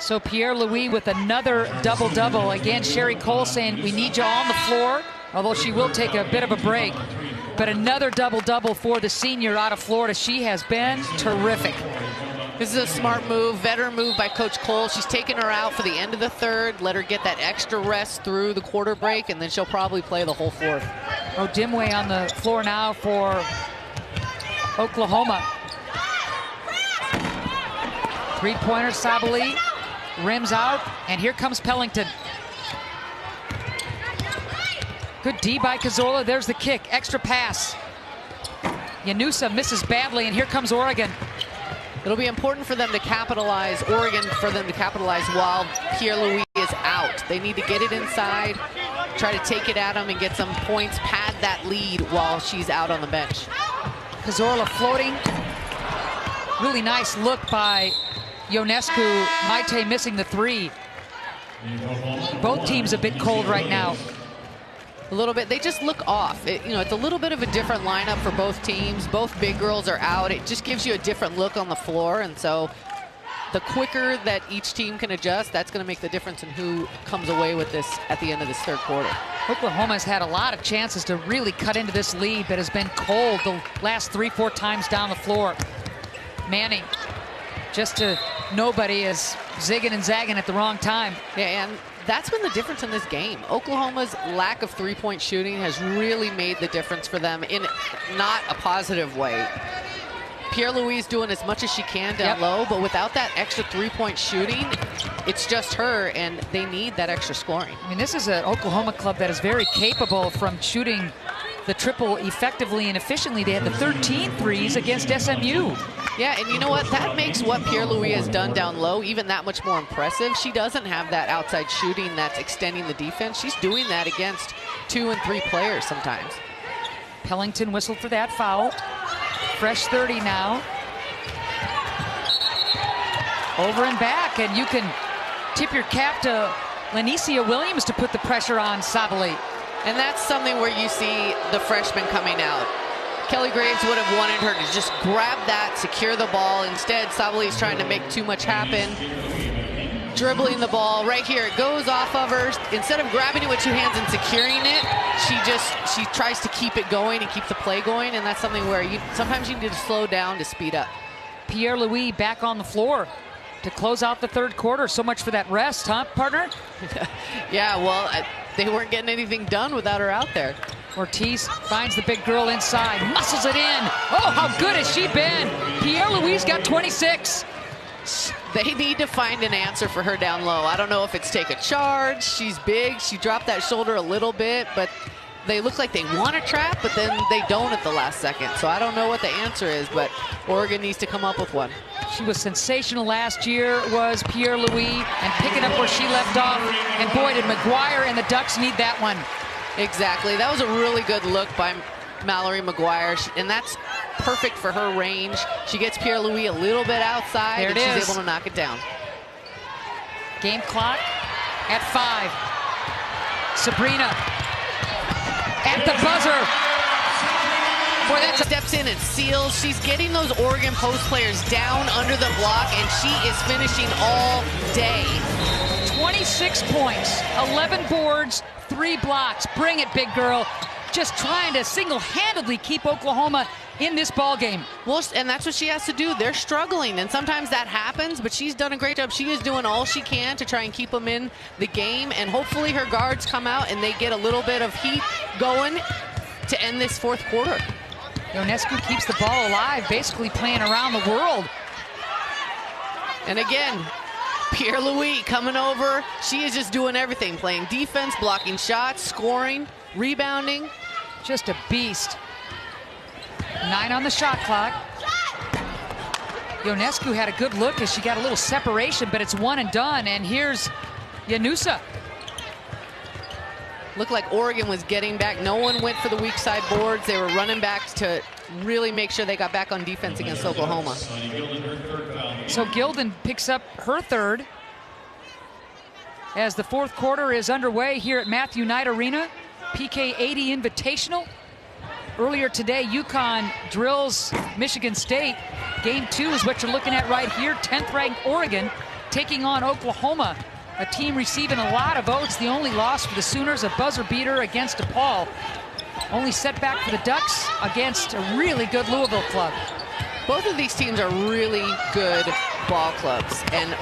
So Pierre-Louis with another double-double. Again, Sherry Cole saying, we need you on the floor, although she will take a bit of a break. but another double-double for the senior out of Florida. She has been terrific. This is a smart move, veteran move by Coach Cole. She's taking her out for the end of the third, let her get that extra rest through the quarter break, and then she'll probably play the whole fourth. Dimway on the floor now for Oklahoma. Three-pointer, Sabali rims out, and here comes Pellington. Good D by Cazorla. There's the kick. Extra pass. Yanusa misses badly, and here comes Oregon. It'll be important for them to capitalize, Oregon, for them to capitalize while Pierre-Louis is out. They need to get it inside, try to take it at them and get some points, pad that lead while she's out on the bench. Cazorla floating. Really nice look by Ionescu. Maite missing the three. Both teams a bit cold right now. A little bit. They just look off. It's a little bit of a different lineup for both teams. Both big girls are out. It just gives you a different look on the floor. And so the quicker that each team can adjust, that's going to make the difference in who comes away with this at the end of this third quarter. Oklahoma's had a lot of chances to really cut into this lead, but has been cold the last 3-4 times down the floor. Manning, just to nobody, is zigging and zagging at the wrong time. Yeah, and that's been the difference in this game. Oklahoma's lack of three-point shooting has really made the difference for them in not a positive way. Pierre-Louis doing as much as she can down low, but without that extra three-point shooting, it's just her, and they need that extra scoring. I mean, this is an Oklahoma club that is very capable from shooting the triple effectively and efficiently. They had the 13 threes against SMU. Yeah, and you know what? That makes what Pierre-Louis has done down low even that much more impressive. She doesn't have that outside shooting that's extending the defense. She's doing that against 2 and 3 players sometimes. Pellington whistled for that foul. Fresh 30 now. Over and back, and you can tip your cap to Lanicia Williams to put the pressure on Sabali. And that's something where you see the freshman coming out. Kelly Graves would have wanted her to just grab that, secure the ball. Instead, Sabali's trying to make too much happen. Dribbling the ball right here. It goes off of her. Instead of grabbing it with 2 hands and securing it, she tries to keep it going and keep the play going. And that's something where sometimes you need to slow down to speed up. Pierre-Louis back on the floor to close out the third quarter. So much for that rest, huh, partner? Yeah, well, they weren't getting anything done without her out there. Ortiz finds the big girl inside, muscles it in. Oh, how good has she been? Pierre-Louis got 26. They need to find an answer for her down low. I don't know if it's take a charge. She's big. She dropped that shoulder a little bit, but they look like they want to trap, but then they don't at the last second. So I don't know what the answer is, but Oregon needs to come up with one. She was sensational last year, was Pierre-Louis, and picking up where she left off. And boy, did McGuire and the Ducks need that one. Exactly. That was a really good look by Mallory McGuire, and that's perfect for her range. She gets Pierre-Louis a little bit outside, and she's able to knock it down. Game clock at 5. Sabrina at the buzzer. Boy, that steps in and seals. She's getting those Oregon post players down under the block, and she is finishing all day. 26 points, 11 boards, 3 blocks. Bring it, big girl. Just trying to single-handedly keep Oklahoma in this ball game. Well, and that's what she has to do. They're struggling, and sometimes that happens, but she's done a great job. She is doing all she can to try and keep them in the game, and hopefully her guards come out and they get a little bit of heat going to end this fourth quarter. Ionescu keeps the ball alive, basically playing around the world. And again, Pierre-Louis coming over. She is just doing everything, playing defense, blocking shots, scoring, rebounding. Just a beast. 9 on the shot clock. Ionescu had a good look as she got a little separation, but it's one and done. And here's Yanusa. Looked like Oregon was getting back. No one went for the weak side boards. They were running back to really make sure they got back on defense against Oklahoma. So Gilden picks up her third as the fourth quarter is underway here at Matthew Knight Arena. PK 80 Invitational. Earlier today, UConn drills Michigan State. Game 2 is what you're looking at right here. 10th ranked Oregon taking on Oklahoma, a team receiving a lot of votes. The only loss for the Sooners, a buzzer beater against DePaul. only setback for the Ducks against a really good Louisville club. Both of these teams are really good ball clubs, and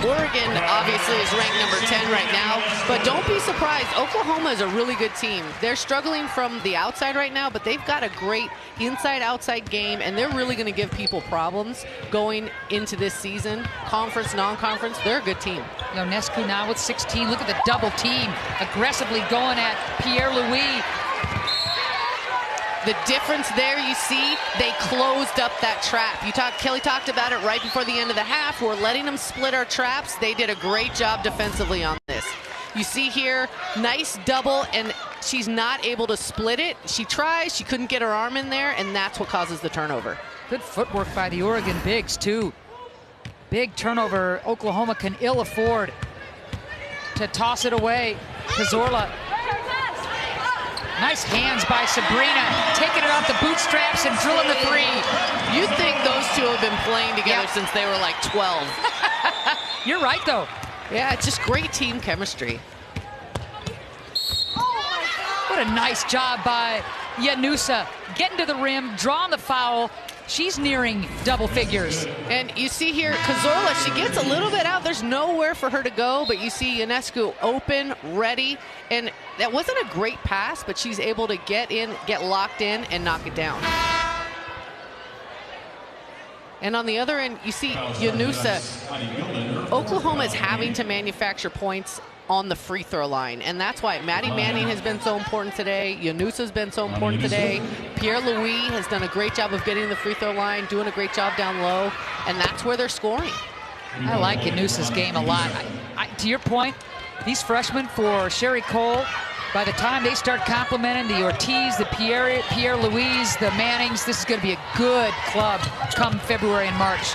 Oregon obviously is ranked number 10 right now, but don't be surprised. Oklahoma is a really good team. They're struggling from the outside right now, but they've got a great inside-outside game, and they're really going to give people problems going into this season. Conference, non-conference, they're a good team. Ionescu now with 16. Look at the double team aggressively going at Pierre-Louis. The difference there, you see, they closed up that trap. Kelly talked about it right before the end of the half. We're letting them split our traps. They did a great job defensively on this. You see here, nice double, and she's not able to split it. She tries, she couldn't get her arm in there, and that's what causes the turnover. Good footwork by the Oregon bigs, too. Big turnover. Oklahoma can ill afford to toss it away. Cazorla. Nice hands by Sabrina, taking it off the bootstraps and drilling the three. You think those two have been playing together since they were like 12. You're right, though. Yeah, it's just great team chemistry. What a nice job by Yanusa. Getting to the rim, drawing the foul. She's nearing double figures. And you see here, Cazorla, she gets a little bit out. There's nowhere for her to go, but you see Ionescu open, ready, and that wasn't a great pass, but she's able to get in, get locked in, and knock it down. And on the other end, you see Yanusa. Oklahoma is having to manufacture points on the free throw line, and that's why Maddie Manning has been so important today. Yanusa's been so important today. Pierre-Louis has done a great job of getting the free throw line, doing a great job down low, and that's where they're scoring. I like Yanusa's game a lot. To your point, these freshmen for Sherry Cole, by the time they start complimenting the Ortiz, the Pierre-Louis, the Mannings, this is going to be a good club come February and March.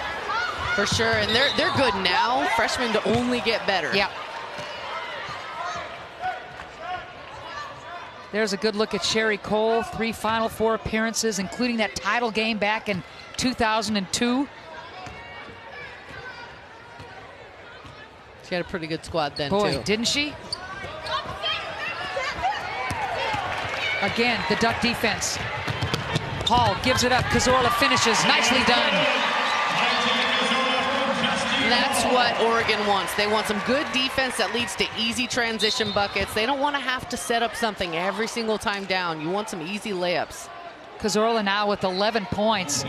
For sure, and they're good now. Freshmen to only get better. Yeah. There's a good look at Sherry Cole, 3 Final Four appearances, including that title game back in 2002. She had a pretty good squad then, Boy, too. didn't she? Again, the Duck defense. Hall gives it up. Cazorla finishes. Nicely done. That's what Oregon wants. They want some good defense that leads to easy transition buckets. They don't want to have to set up something every single time down. You want some easy layups. Cazorla now with 11 points.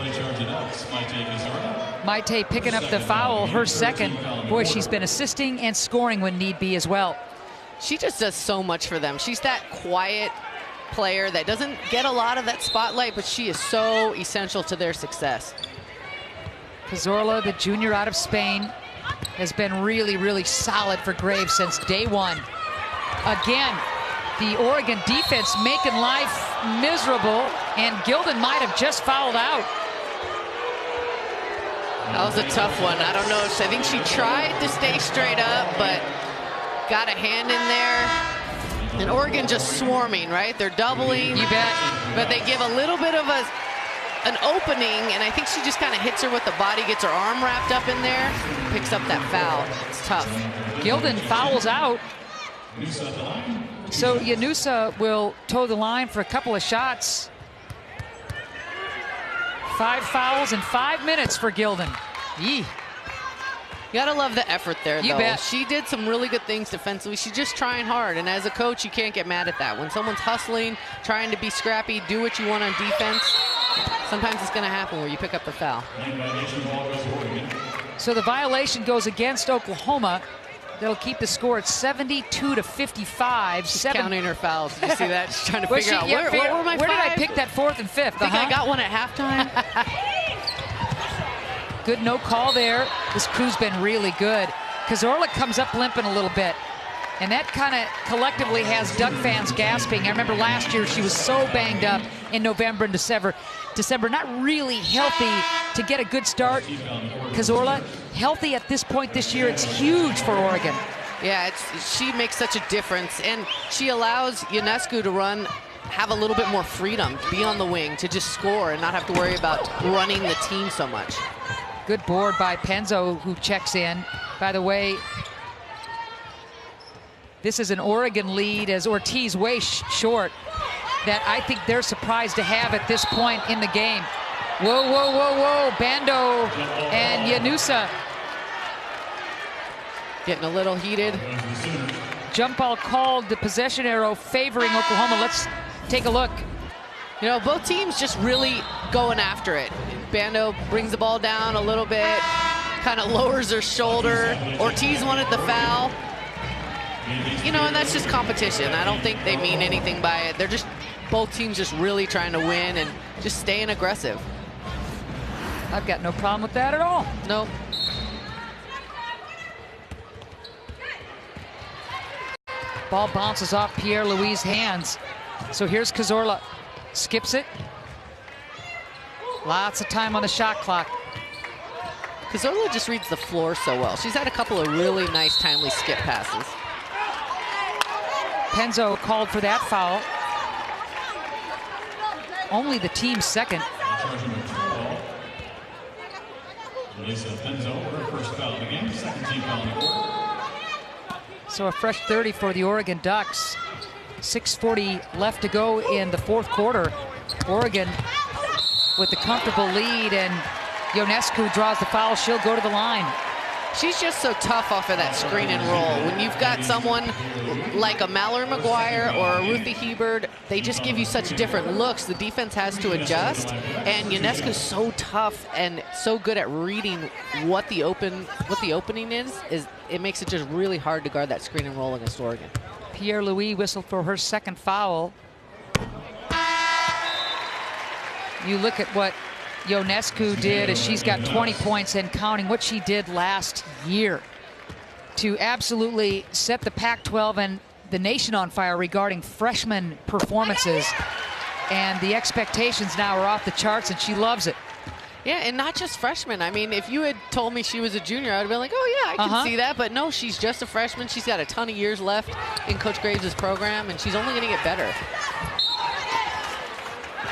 Maite picking up the foul, her second. Boy, she's been assisting and scoring when need be as well. She just does so much for them. She's that quiet player that doesn't get a lot of that spotlight, but she is so essential to their success. Cazorla, the junior out of Spain, has been really, really solid for Graves since day one. Again, the Oregon defense making life miserable, and Gilden might have just fouled out. That was a tough one. I don't know. I think she tried to stay straight up, but got a hand in there. And Oregon just swarming, right? They're doubling. You bet. But they give a little bit of an opening, and I think she just kind of hits her with the body, gets her arm wrapped up in there, picks up that foul. It's tough. Gilden fouls out. So Yanusa will toe the line for a couple of shots. 5 fouls in 5 minutes for Gilden. Yee. You gotta love the effort there, though. You bet. She did some really good things defensively. She's just trying hard, and as a coach, you can't get mad at that. When someone's hustling, trying to be scrappy, do what you want on defense, sometimes it's gonna happen where you pick up the foul. So the violation goes against Oklahoma. That'll keep the score at 72-55. She's counting her fouls. Did you see that? She's trying to figure out what were my where did I five? pick that 4th and 5th? I think I got one at halftime. Good no call there. This crew's been really good. Cazorla comes up limping a little bit. And that kind of collectively has Duck fans gasping. I remember last year she was so banged up in November and December, not really healthy to get a good start. Cazorla, healthy at this point this year, it's huge for Oregon. Yeah, she makes such a difference, and she allows Ionescu to have a little bit more freedom, be on the wing, to just score and not have to worry about running the team so much. Good board by Penzo, who checks in. By the way, this is an Oregon lead as Ortiz way short. that I think they're surprised to have at this point in the game. Whoa, whoa, whoa, whoa. Bando and Yanusa getting a little heated. Jump ball called, the possession arrow favoring Oklahoma. Let's take a look. You know, both teams just really going after it. Bando brings the ball down a little bit, kind of lowers her shoulder. Ortiz wanted the foul. You know, and that's just competition. I don't think they mean anything by it. They're just, both teams just really trying to win and just staying aggressive. I've got no problem with that at all. No. Ball bounces off Pierre-Louis' hands. So here's Cazorla. Skips it. Lots of time on the shot clock. Cazorla just reads the floor so well. She's had a couple of really nice timely skip passes. Penzo called for that foul. Only the team's second. So a fresh 30 for the Oregon Ducks. 6:40 left to go in the fourth quarter. Oregon with the comfortable lead, and Ionescu draws the foul. She'll go to the line. She's just so tough off of that screen and roll. When you've got someone like a Mallory McGuire or a Ruthie Hebert, they just give you such different looks. The defense has to adjust, and Ionescu's so tough and so good at reading what the opening is it makes it just really hard to guard that screen and roll against Oregon. Pierre-Louis whistled for her second foul. You look at what Ionescu did as she's got 20 points and counting, what she did last year to absolutely set the Pac-12 and the nation on fire regarding freshman performances. And the expectations now are off the charts, and she loves it. Yeah, and not just freshmen. I mean, if you had told me she was a junior, I would have been like, oh yeah, I can see that. But no, she's just a freshman. She's got a ton of years left in Coach Graves' program, and she's only going to get better.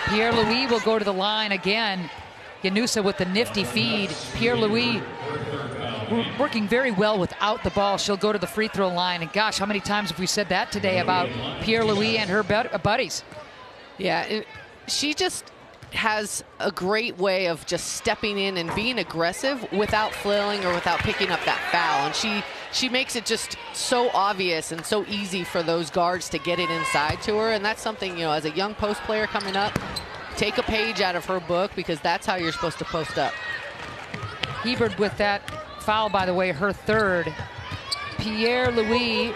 Pierre-Louis will go to the line again. Yanusa with the nifty feed. Pierre-Louis working very well without the ball. She'll go to the free throw line. And gosh, how many times have we said that today about Pierre-Louis and her buddies? Yeah, she just has a great way of just stepping in and being aggressive without flailing or without picking up that foul. And she makes it just so obvious and so easy for those guards to get it inside to her. And that's something, you know, as a young post player coming up, take a page out of her book, because that's how you're supposed to post up. Hebert with that foul, by the way, her third. Pierre-Louis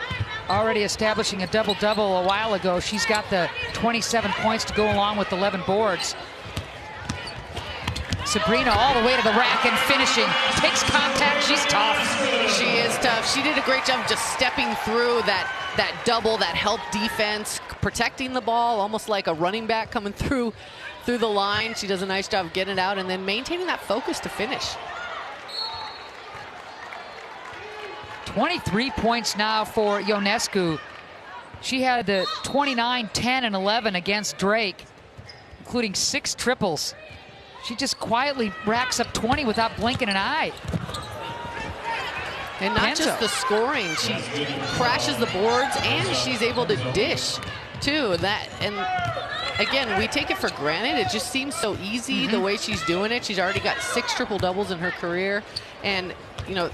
already establishing a double-double a while ago. She's got the 27 points to go along with 11 boards. Sabrina all the way to the rack and finishing. Takes contact. She's tough. She is tough. She did a great job just stepping through that double, that help defense, protecting the ball, almost like a running back coming through the line. She does a nice job getting it out and then maintaining that focus to finish. 23 points now for Ionescu. She had the 29, 10, and 11 against Drake, including 6 triples. She just quietly racks up 20 without blinking an eye. And not just the scoring, she crashes the boards and she's able to dish too. And again, we take it for granted. It just seems so easy the way she's doing it. She's already got 6 triple doubles in her career, and you know,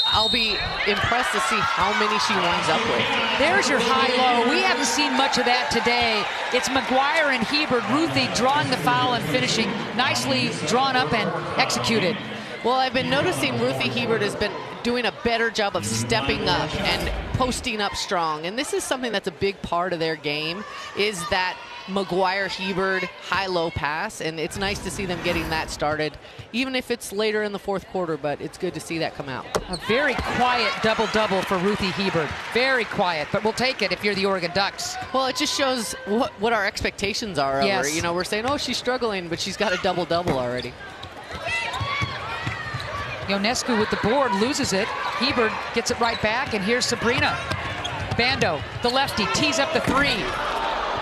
I'll be impressed to see how many she winds up with. There's your high-low. We haven't seen much of that today. It's McGuire and Hebert. Ruthie drawing the foul and finishing. Nicely drawn up and executed. Well, I've been noticing Ruthie Hebert has been doing a better job of stepping up and posting up strong. And this is something that's a big part of their game, is that McGuire-Hebert high-low pass. And it's nice to see them getting that started, even if it's later in the fourth quarter, but it's good to see that come out. A very quiet double-double for Ruthie Hebert. Very quiet, but we'll take it if you're the Oregon Ducks. Well, it just shows what our expectations are of her. You know, we're saying, oh, she's struggling, but she's got a double-double already. Ionescu with the board, loses it. Hebert gets it right back, and here's Sabrina. Bando, the lefty, tees up the 3.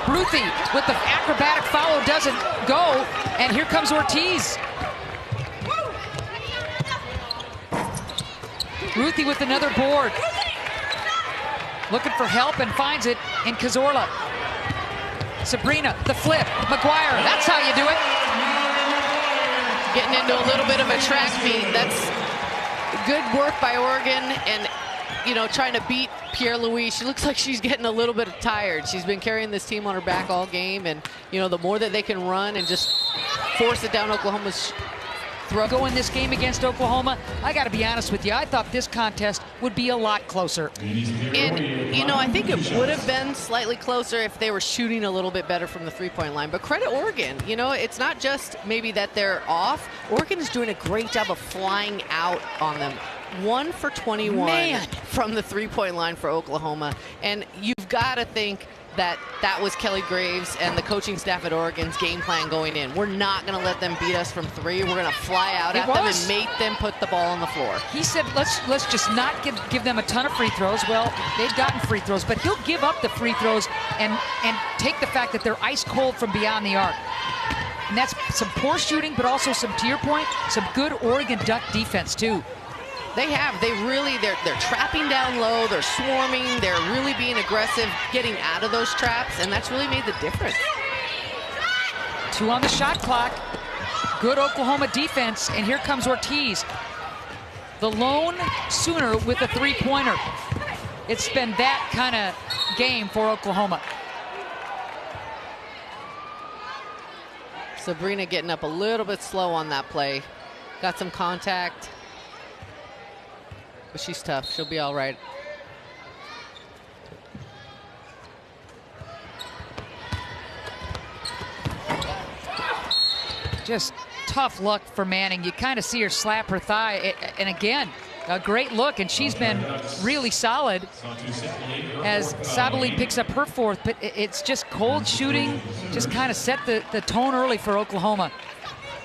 Ruthie with the acrobatic follow doesn't go, and here comes Ortiz. Ruthie with another board. Looking for help and finds it in Cazorla. Sabrina, the flip, McGuire, that's how you do it. Getting into a little bit of a track meet. That's good work by Oregon, and trying to beat Pierre-Louis. She looks like she's getting a little bit tired. She's been carrying this team on her back all game, and the more that they can run and just force it down Oklahoma's throat. Go in this game against Oklahoma, I got to be honest with you, I thought this contest would be a lot closer. And, I think it would have been slightly closer if they were shooting a little bit better from the three-point line. But credit Oregon. It's not just maybe that they're off. Oregon is doing a great job of flying out on them. 1 for 21 from the three-point line for Oklahoma. And you've got to think that was Kelly Graves and the coaching staff at Oregon's game plan going in. We're not going to let them beat us from three. We're going to fly out at them and make them put the ball on the floor. He said, let's just not give them a ton of free throws. Well, they've gotten free throws, but he'll give up the free throws and take the fact that they're ice cold from beyond the arc. And that's some poor shooting, but also to your point, some good Oregon Duck defense too. They're trapping down low, they're swarming, they're really being aggressive, getting out of those traps, and that's really made the difference. 2 on the shot clock. Good Oklahoma defense, and here comes Ortiz. The lone Sooner with a three-pointer. It's been that kind of game for Oklahoma. Sabrina getting up a little bit slow on that play. Got some contact. But she's tough. She'll be all right. Just tough luck for Manning. You kind of see her slap her thigh. And again, a great look. And she's been really solid as Sabali picks up her fourth. But it's just cold shooting. Just kind of set the tone early for Oklahoma.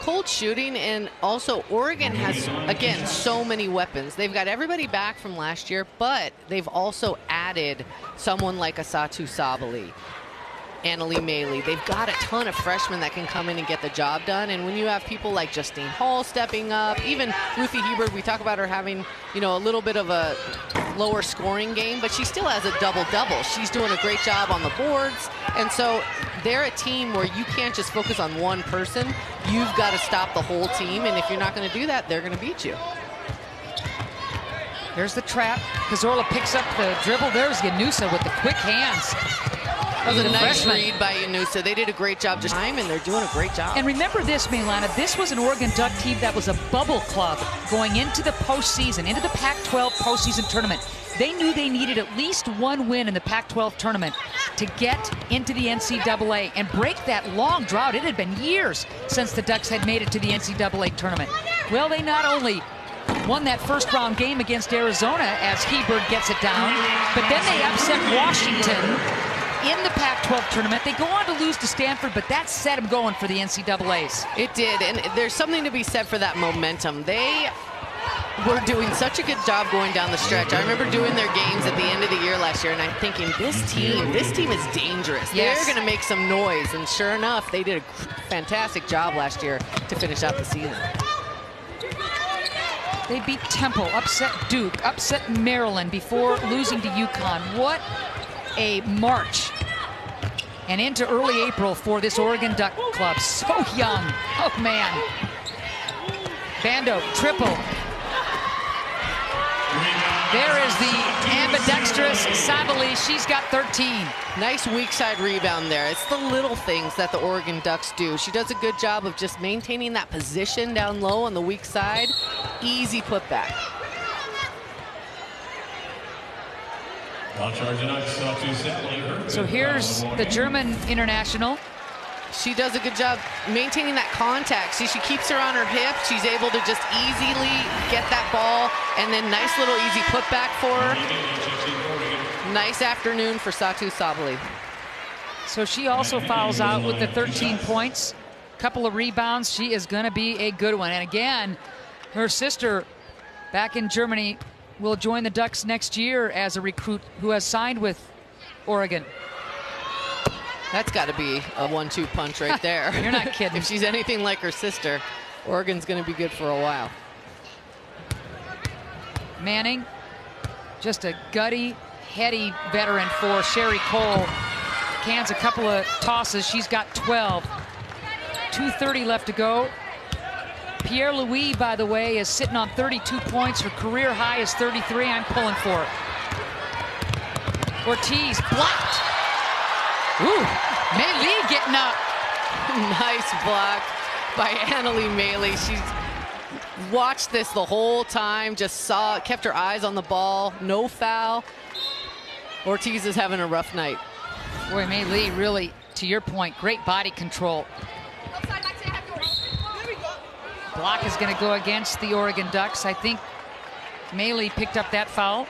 Cold shooting, and also Oregon has, again, so many weapons. They've got everybody back from last year, but they've also added someone like Asatu Sabali, Annalie Maley. They've got a ton of freshmen that can come in and get the job done. And when you have people like Justine Hall stepping up, even Ruthie Hebert, we talk about her having, a little bit of a lower scoring game, but she still has a double-double. She's doing a great job on the boards. And so they're a team where you can't just focus on one person. You've got to stop the whole team. And if you're not going to do that, they're going to beat you. There's the trap. Cazorla picks up the dribble. There's Yanusa with the quick hands. That was a nice read by Yanusa. They did a great job just time, and they're doing a great job. And remember this, Milana, this was an Oregon Duck team that was a bubble club going into the postseason, into the Pac-12 postseason tournament. They knew they needed at least one win in the Pac-12 tournament to get into the NCAA and break that long drought. It had been years since the Ducks had made it to the NCAA tournament. Well, they not only won that first round game against Arizona as Hebert gets it down, but then they upset Washington in the Pac-12 tournament. They go on to lose to Stanford, but that set them going for the NCAAs. It did, and there's something to be said for that momentum. They were doing such a good job going down the stretch. I remember doing their games at the end of the year last year, and I'm thinking, this team is dangerous. Yes. They're going to make some noise, and sure enough, they did a fantastic job last year to finish out the season. They beat Temple, upset Duke, upset Maryland before losing to UConn. What a march. And into early April for this Oregon Duck club. So young. Oh, man. Bando, triple. There is the ambidextrous Sabali. She's got 13. Nice weak side rebound there. It's the little things that the Oregon Ducks do. She does a good job of just maintaining that position down low on the weak side. Easy putback. So here's the German international. She does a good job maintaining that contact. See, she keeps her on her hip. She's able to just easily get that ball, and then nice little easy putback for her. Nice afternoon for Satu Sabali. So she also fouls out with the 13 points. Couple of rebounds. She is going to be a good one. And again, her sister back in Germany will join the Ducks next year as a recruit who has signed with Oregon. That's got to be a 1-2 punch right there. You're not kidding. If she's anything like her sister, Oregon's going to be good for a while. Manning, just a gutty, heady veteran for Sherry Cole. backhands, a couple of tosses. She's got 12. 2:30 left to go. Pierre-Louis, by the way, is sitting on 32 points. Her career high is 33. I'm pulling for it. Ortiz blocked. Ooh, Mei-Li getting up. Nice block by Annalie Mei-Li. She's watched this the whole time, just kept her eyes on the ball. No foul. Ortiz is having a rough night. Boy, Mei-Li really, to your point, great body control. Block is going to go against the Oregon Ducks. I think Mei-Li picked up that foul.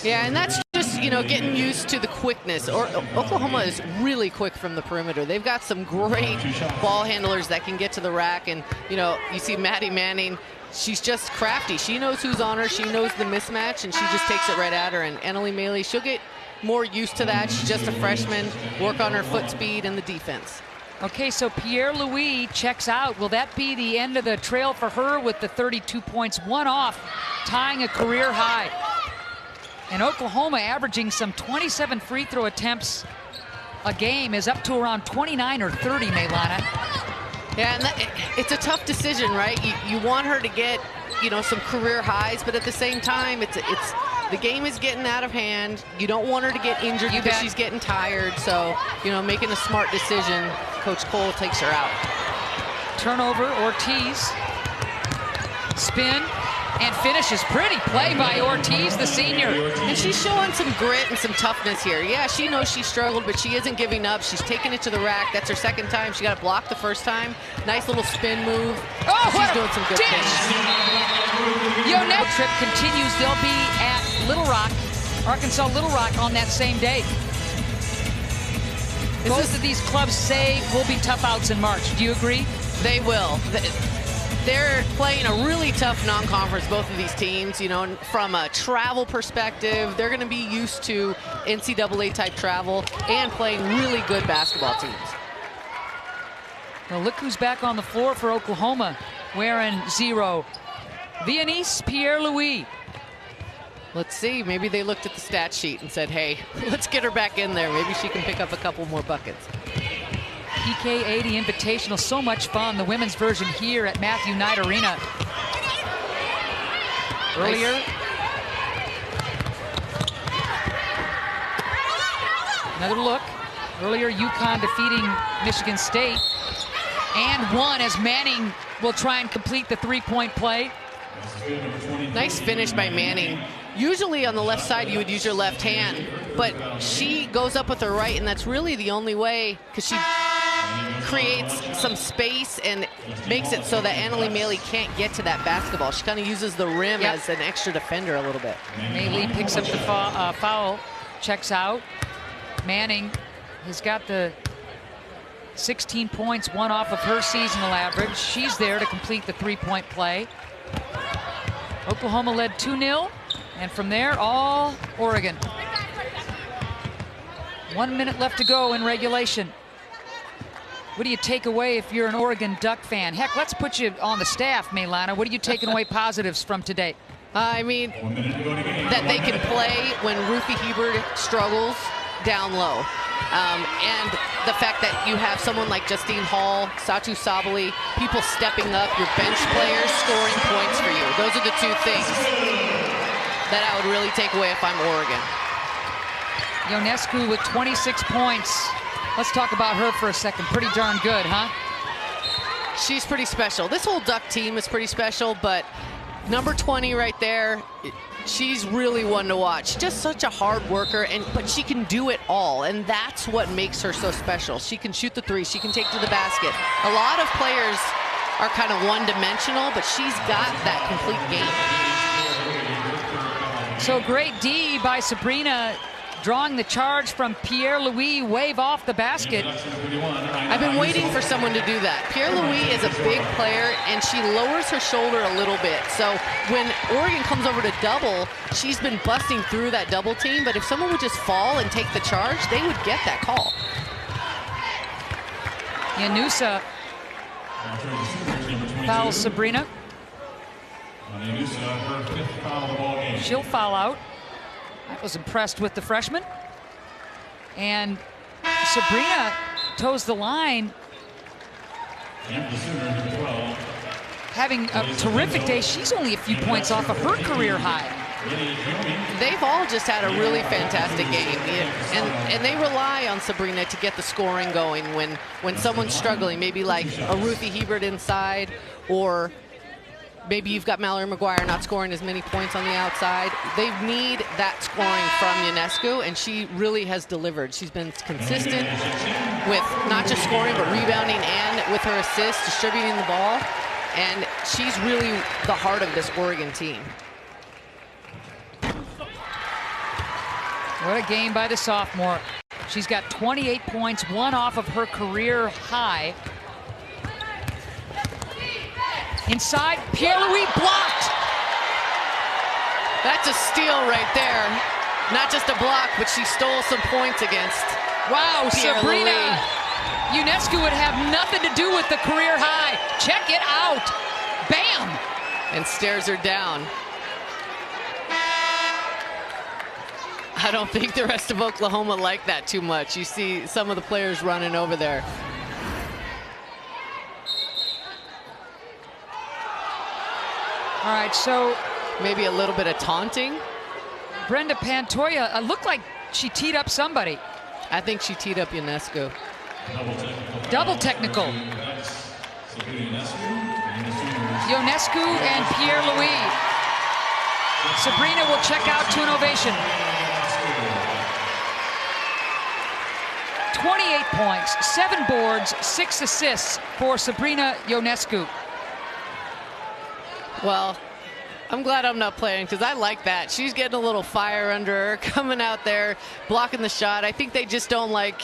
Yeah, and that's just, getting used to the quickness. Oklahoma is really quick from the perimeter. They've got some great ball handlers that can get to the rack. And, you see Maddie Manning, she's just crafty. She knows who's on her. She knows the mismatch, and she just takes it right at her. And Annalie Mei-Li, she'll get more used to that. She's just a freshman. Work on her foot speed and the defense. Okay, so Pierre-Louis checks out. Will that be the end of the trail for her with the 32 points? One off, tying a career high. And Oklahoma, averaging some 27 free throw attempts a game, is up to around 29 or 30, Meilana. Yeah, and it's a tough decision, right? You want her to get, some career highs, but at the same time, the game is getting out of hand. You don't want her to get injured because she's getting tired. So, making a smart decision. Coach Cole takes her out. Turnover, Ortiz. Spin and finishes. Pretty play by Ortiz, the senior. And she's showing some grit and some toughness here. Yeah, she knows she struggled, but she isn't giving up. She's taking it to the rack. That's her second time. She got it blocked the first time. Nice little spin move. Oh, she's doing some good things. Vionise trip continues. They'll be at Little Rock, Arkansas Little Rock on that same day. Both of these clubs say will be tough outs in March. Do you agree? They will. They're playing a really tough non-conference, both of these teams. And from a travel perspective, they're going to be used to NCAA-type travel and playing really good basketball teams. Well, look who's back on the floor for Oklahoma, wearing 0. Vionise Pierre-Louis. Let's see. Maybe they looked at the stat sheet and said, hey, let's get her back in there. Maybe she can pick up a couple more buckets. PK80 Invitational, so much fun. The women's version here at Matthew Knight Arena. Earlier. Nice. Another look. Earlier, UConn defeating Michigan State. And one as Manning will try and complete the three-point play. Nice finish by Manning. Usually on the left side, you would use your left hand, but she goes up with her right, and that's really the only way, because she creates some space and makes it so that Annalie Mei-Li can't get to that basketball. She kind of uses the rim as an extra defender a little bit. Mei-Li picks up the foul, checks out. Manning has got the 16 points, one off of her seasonal average. She's there to complete the three-point play. Oklahoma led 2-0, and from there, all Oregon. 1 minute left to go in regulation. What do you take away if you're an Oregon Duck fan? Heck, let's put you on the staff, Meilana. What are you taking away positives from today? I mean, that they can play when Ruthie Hebert struggles down low. And the fact that you have someone like Justine Hall, Satu Sabali, people stepping up, your bench players scoring points for you. Those are the two things that I would really take away if I'm Oregon. Ionescu with 26 points. Let's talk about her for a second. Pretty darn good, huh? She's pretty special. This whole Duck team is pretty special, but number 20 right there, she's really one to watch. Just such a hard worker, but she can do it all, and that's what makes her so special. She can shoot the three, she can take to the basket. A lot of players are kind of one-dimensional, but she's got that complete game. So great D by Sabrina, drawing the charge from Pierre-Louis, wave off the basket. I've been waiting for someone to do that. Pierre-Louis is a big player, and she lowers her shoulder a little bit. So when Oregon comes over to double, she's been busting through that double team, but if someone would just fall and take the charge, they would get that call. Yanusa fouls Sabrina. She'll foul out. I was impressed with the freshman. And Sabrina toes the line, having a terrific day. She's only a few points off of her career high. They've all just had a really fantastic game, and they rely on Sabrina to get the scoring going when someone's struggling, maybe like a Ruthie Hebert inside, or maybe you've got Mallory McGuire not scoring as many points on the outside. They need that scoring from Ionescu, and she really has delivered. She's been consistent with not just scoring, but rebounding and with her assists, distributing the ball, and she's really the heart of this Oregon team. What a game by the sophomore. She's got 28 points, one off of her career high. Inside, Pierre-Louis blocked. That's a steal right there. Not just a block, but she stole some points against Sabrina Ionescu would have nothing to do with the career high. Check it out. Bam! And stares her down. I don't think the rest of Oklahoma like that too much. You see some of the players running over there. All right, so maybe a little bit of taunting. Brenda Pantoja looked like she teed up somebody. I think she teed up Ionescu. Double technical. Ionescu and Pierre-Louis. Sabrina will check out to an ovation. 28 points, 7 boards, 6 assists for Sabrina Ionescu. Well, I'm glad I'm not playing, because I like that. She's getting a little fire under her, coming out there, blocking the shot. I think they just don't like,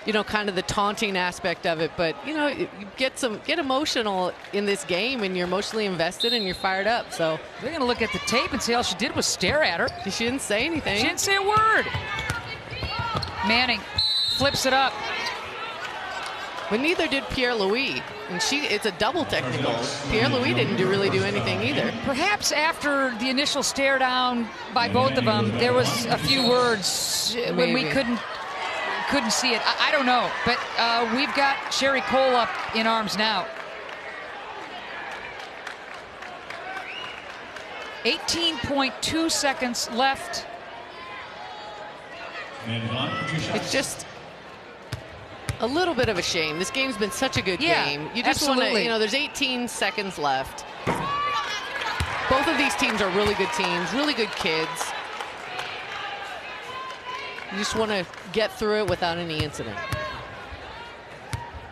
you know, kind of the taunting aspect of it. But, you know, you get emotional in this game, and you're emotionally invested, and you're fired up. So they're going to look at the tape and say all she did was stare at her. She didn't say anything. She didn't say a word. Manning flips it up. But neither did Pierre-Louis. And it's a double technical. Pierre-Louis didn't really do anything either. Perhaps after the initial stare down by both of them, there was a few words when we couldn't see it. I don't know. But we've got Sherry Cole up in arms now. 18.2 seconds left. It's just a little bit of a shame. This game's been such a good game. You just want to, you know, there's 18 seconds left. Both of these teams are really good teams, really good kids. You just want to get through it without any incident.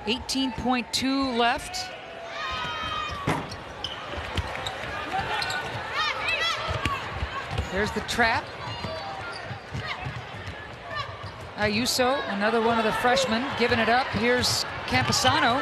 18.2 left. There's the trap. Ayuso, another one of the freshmen, giving it up. Here's Camposano.